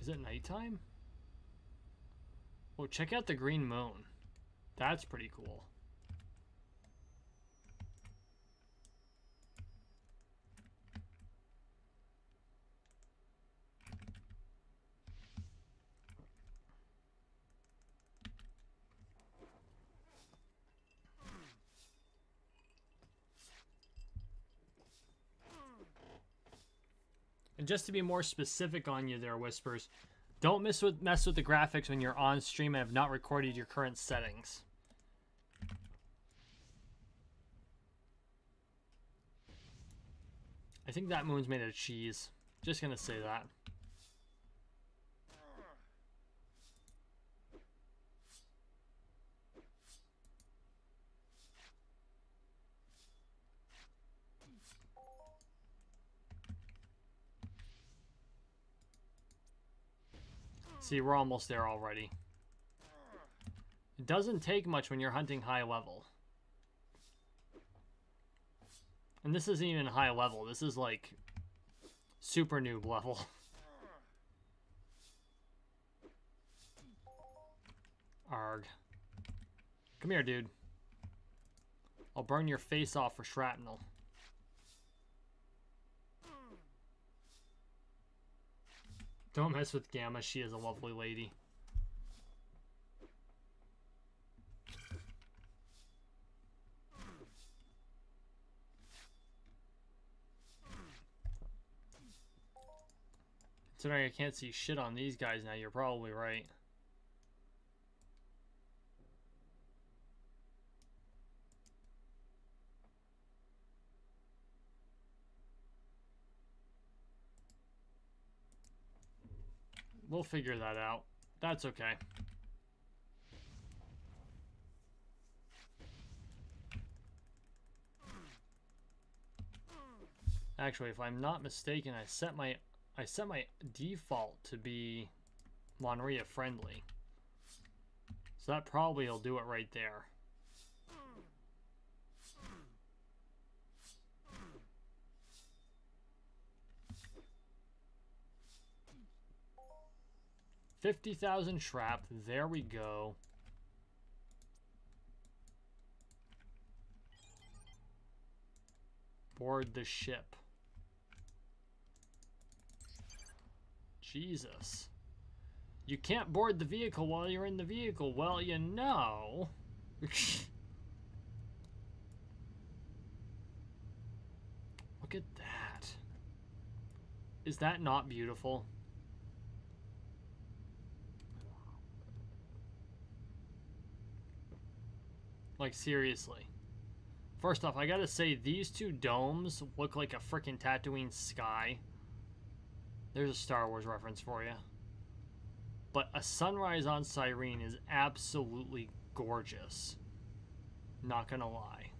Is it nighttime? Oh, check out the green moon. That's pretty cool. And just to be more specific on you there, Whispers, don't mess with the graphics when you're on stream and have not recorded your current settings. I think that moon's made of cheese. Just gonna say that. See, we're almost there already. It doesn't take much when you're hunting high level. And this isn't even high level. This is like super noob level. Arg. Come here, dude. I'll burn your face off for shrapnel. Don't mess with Gamma. She is a lovely lady. Considering I can't see shit on these guys now, you're probably right. We'll figure that out. That's okay. Actually, if I'm not mistaken, I set my default to be Monria friendly. So that probably will do it right there. $50,000 shrap. There we go. Board the ship. Jesus. You can't board the vehicle while you're in the vehicle. Well, you know. Look at that. Is that not beautiful? Like, seriously. First off, I gotta say, these two domes look like a freaking Tatooine sky. There's a Star Wars reference for you. But a sunrise on Cyrene is absolutely gorgeous. Not gonna lie.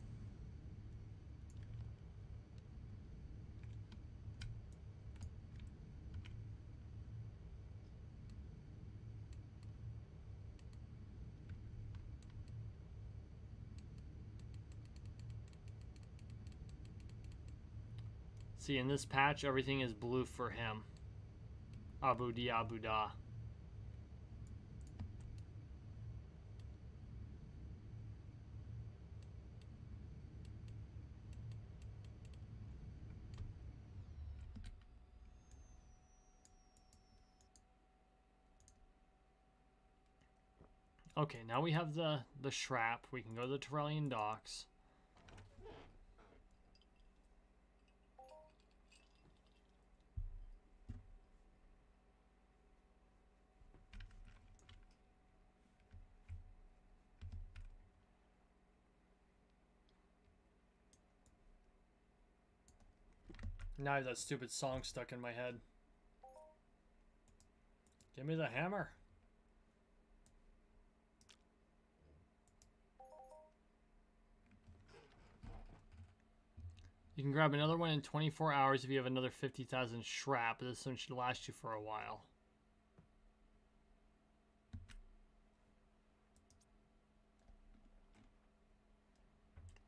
See, in this patch, everything is blue for him. Abu Di Abu Da. Okay, now we have the Shrap. We can go to the Terrellian docks. Now I have that stupid song stuck in my head. Give me the hammer. You can grab another one in 24 hours if you have another 50,000 Shrap. This one should last you for a while.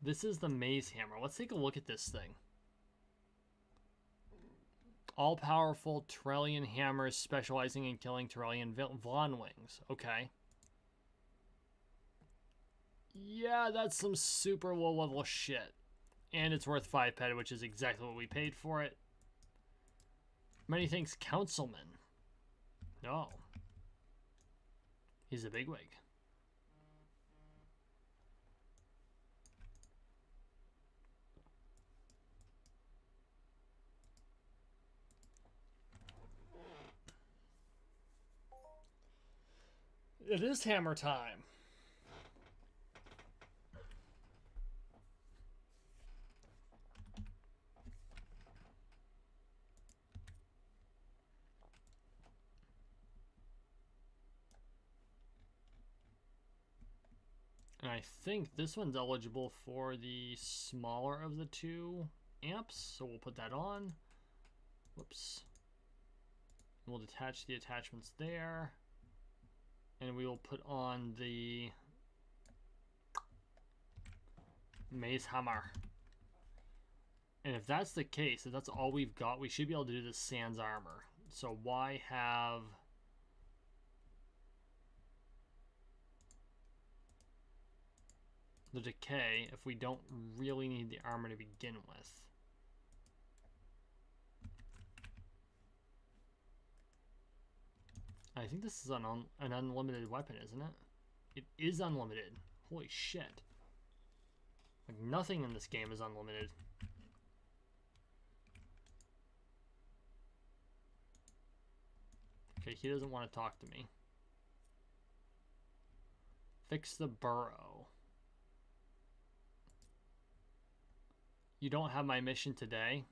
This is the maze hammer. Let's take a look at this thing. All-powerful Terrellian hammers specializing in killing Terrellian Vlonwings. Okay. Yeah, that's some super low-level shit. And it's worth 5 pet, which is exactly what we paid for it. Many thanks, Councilman. No. He's a bigwig. It is hammer time. And I think this one's eligible for the smaller of the two amps, so we'll put that on. Whoops. We'll detach the attachments there. And we will put on the maze hammer. And if that's the case, if that's all we've got, we should be able to do the Sans armor. So why have the decay if we don't really need the armor to begin with? I think this is an unlimited weapon, isn't it? It is unlimited. Holy shit. Like, nothing in this game is unlimited. Okay, he doesn't want to talk to me. Fix the burrow. You don't have my mission today?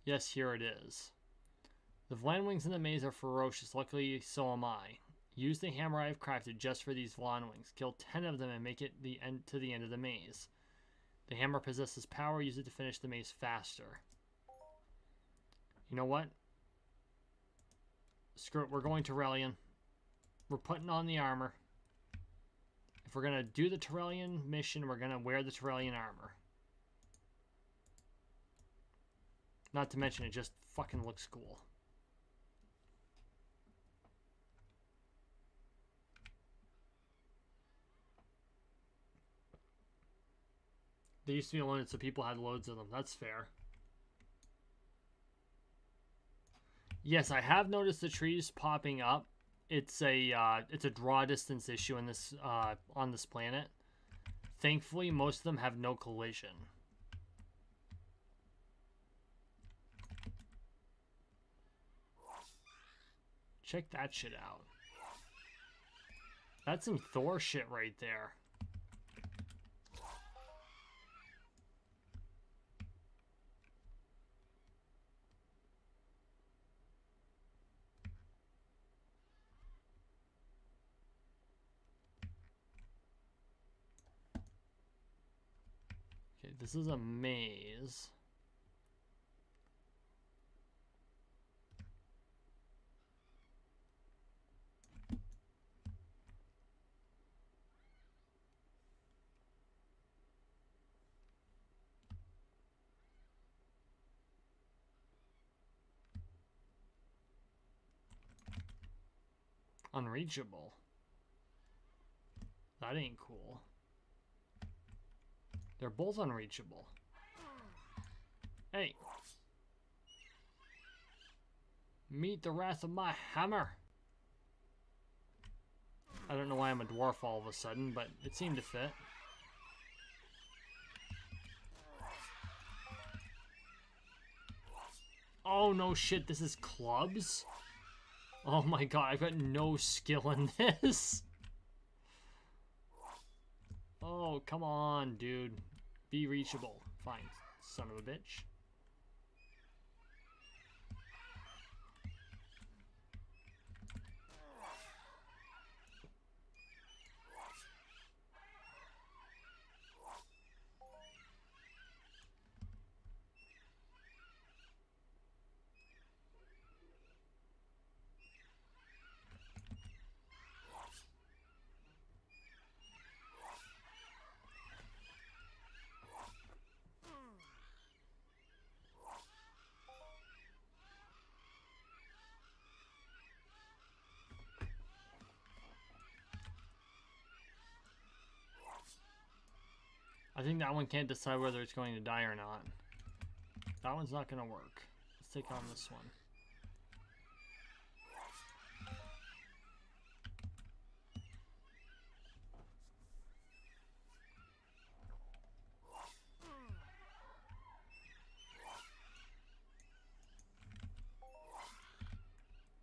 Yes, here it is. The Vlanwings in the maze are ferocious. Luckily, so am I. Use the hammer I have crafted just for these Vlanwings. Kill 10 of them and make it to the end of the maze. The hammer possesses power. Use it to finish the maze faster. You know what? Screw it. We're going to Terrellian. We're putting on the armor. If we're going to do the Terrellian mission, we're going to wear the Terrellian armor. Not to mention, it just fucking looks cool. They used to be limited, so people had loads of them. That's fair. Yes, I have noticed the trees popping up. It's a draw distance issue in this on this planet. Thankfully, most of them have no collision. Check that shit out. That's some Thor shit right there. Okay, this is a maze. Unreachable. That ain't cool. They're both unreachable. Hey. Meet the wrath of my hammer. I don't know why I'm a dwarf all of a sudden, but it seemed to fit. Oh no shit, this is clubs? Oh my god, I've got no skill in this. Oh, come on, dude. Be reachable. Fine, son of a bitch. I think that one can't decide whether it's going to die or not. That one's not going to work. Let's take on this one.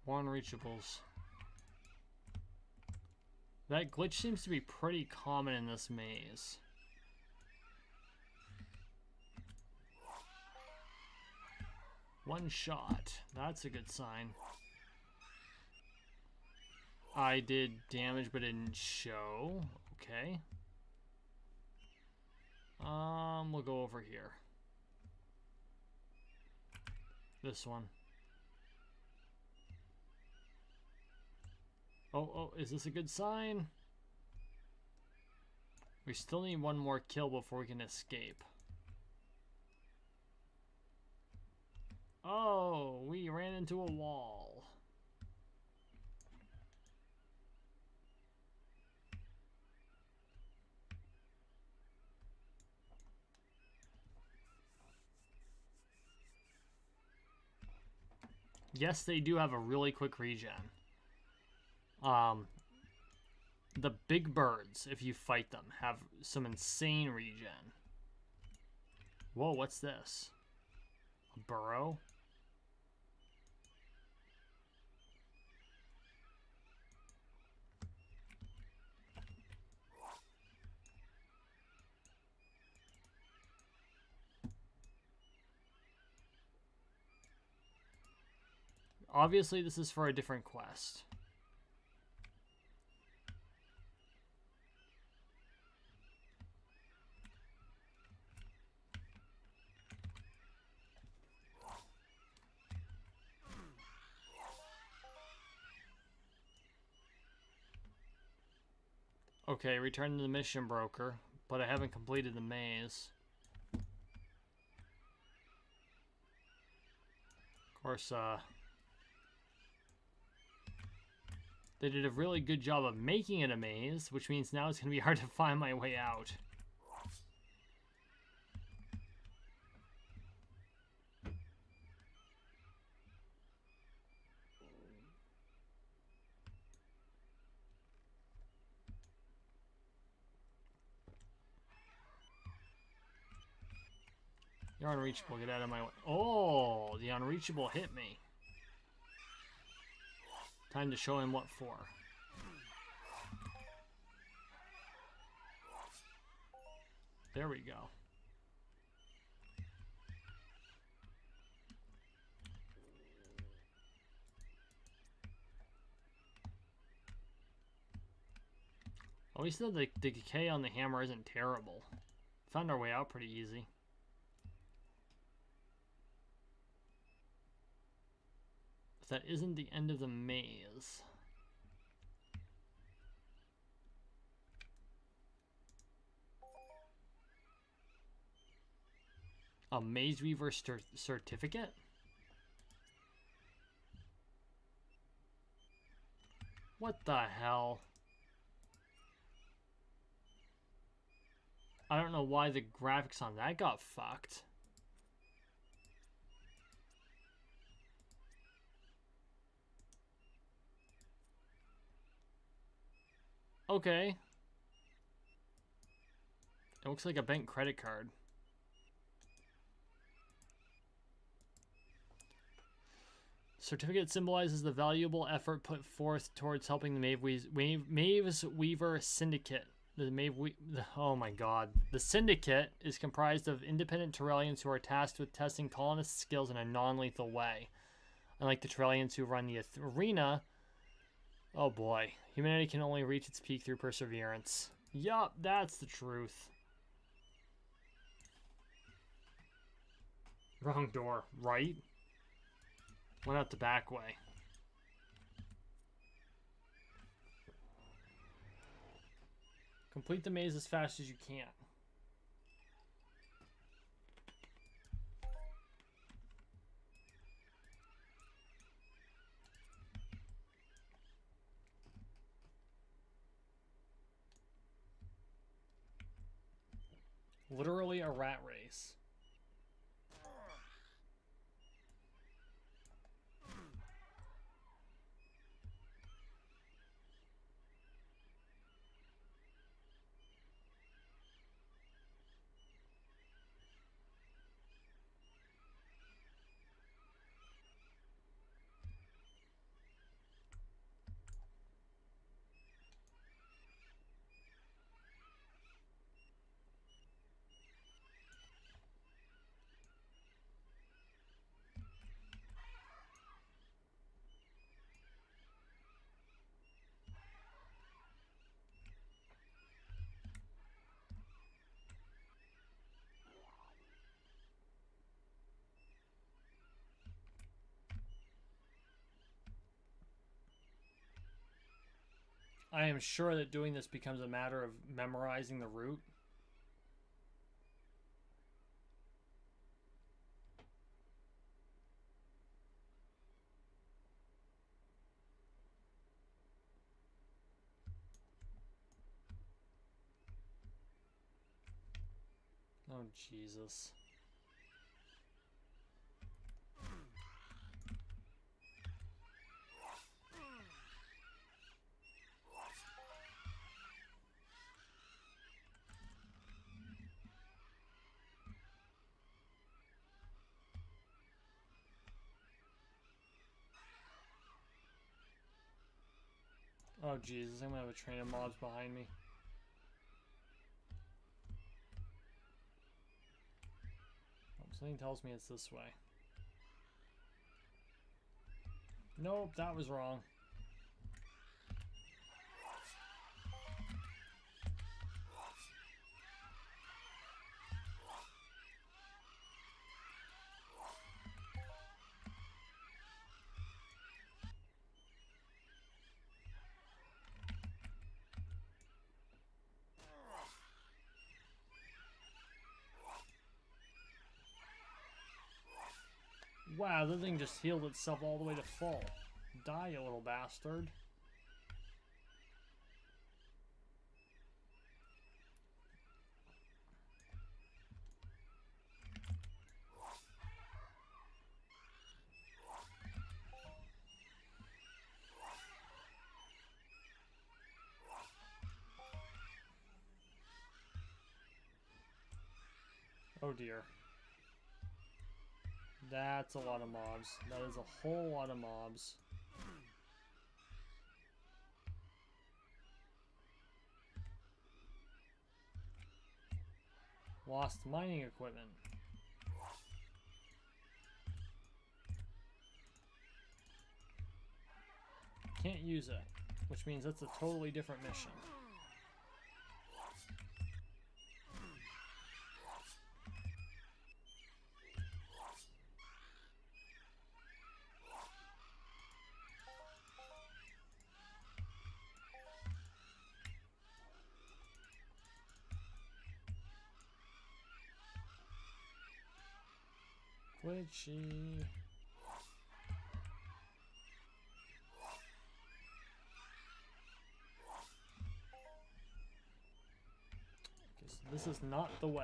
More unreachables. That glitch seems to be pretty common in this maze. One shot. That's a good sign. I did damage but didn't show. Okay. We'll go over here. This one. Oh, is this a good sign? We still need one more kill before we can escape. Oh, we ran into a wall. Yes, they do have a really quick regen. The big birds, if you fight them, have some insane regen. Whoa, what's this? A burrow? Obviously, this is for a different quest. Okay, return to the mission broker, but I haven't completed the maze. Of course, they did a really good job of making it a maze, which means now it's going to be hard to find my way out. You're unreachable. Get out of my way. Oh, the unreachable hit me. Time to show him what for. There we go. At least the decay on the hammer isn't terrible. Found our way out pretty easy. But that isn't the end of the maze. A Maze Weaver certificate? What the hell? I don't know why the graphics on that got fucked. Okay. It looks like a bank credit card. Certificate symbolizes the valuable effort put forth towards helping the Maze Weaver Syndicate. Oh my god. The Syndicate is comprised of independent Terrellians who are tasked with testing colonists' skills in a non-lethal way. Unlike the Terrellians who run the arena, oh boy, humanity can only reach its peak through perseverance. Yup, that's the truth. Wrong door, right? Went out the back way. Complete the maze as fast as you can. Literally a rat race. I am sure that doing this becomes a matter of memorizing the route. Oh, Jesus. Oh, Jesus, I'm gonna have a train of mobs behind me. Oh, something tells me it's this way. Nope, that was wrong. Wow, that thing just healed itself all the way to full. Die, you little bastard. Oh dear. That's a lot of mobs. That is a whole lot of mobs. Lost mining equipment. Can't use it, which means that's a totally different mission. Glitchy. Okay, so this is not the way.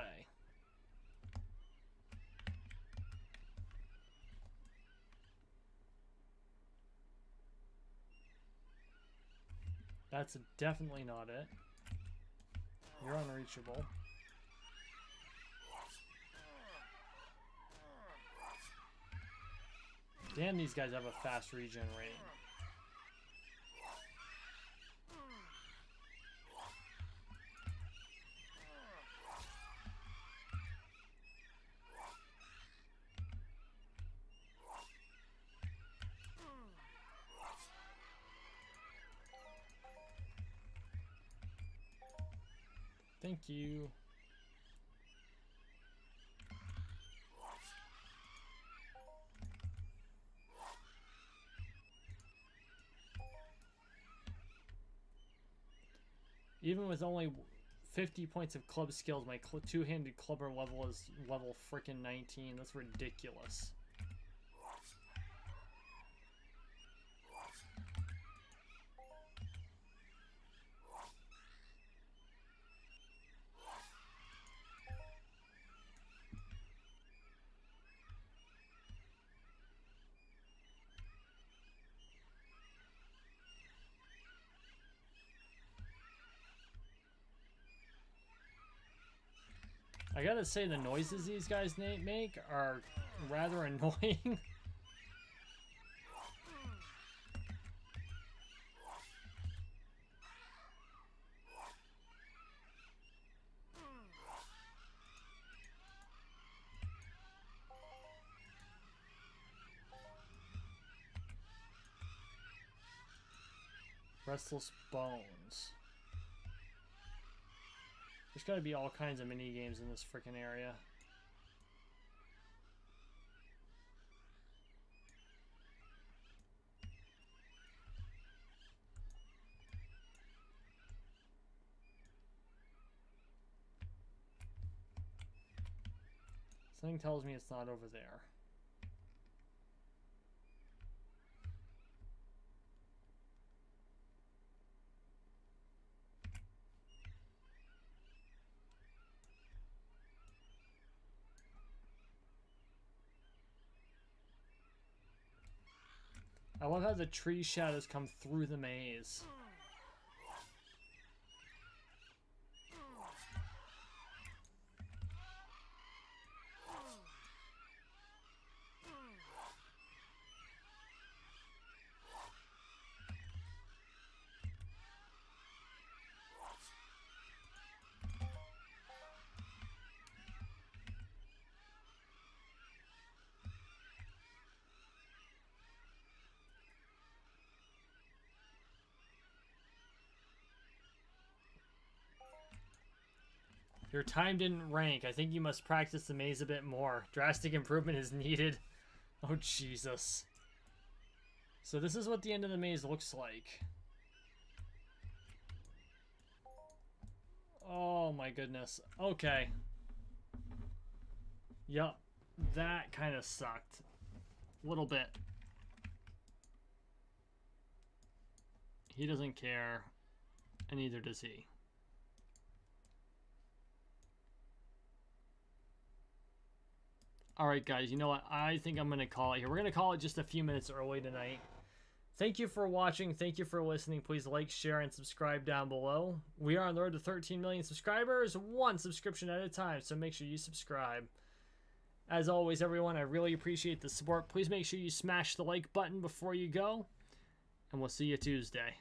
That's definitely not it. You're unreachable. Damn, these guys have a fast regen rate. Thank you. Even with only 50 points of club skills, my two-handed clubber level is level frickin' 19. That's ridiculous. I gotta say, the noises these guys make are rather annoying. Restless Bones. There's gotta be all kinds of mini games in this freaking area. Something tells me it's not over there. I love how the tree shadows come through the maze. Your time didn't rank. I think you must practice the maze a bit more. Drastic improvement is needed. Oh, Jesus. So this is what the end of the maze looks like. Oh, my goodness. Okay. Yup. That kind of sucked. A little bit. He doesn't care. And neither does he. Alright guys, you know what? I think I'm going to call it here. We're going to call it just a few minutes early tonight. Thank you for watching. Thank you for listening. Please like, share, and subscribe down below. We are on the road to 13 million subscribers, one subscription at a time, so make sure you subscribe. As always, everyone, I really appreciate the support. Please make sure you smash the like button before you go, and we'll see you Tuesday.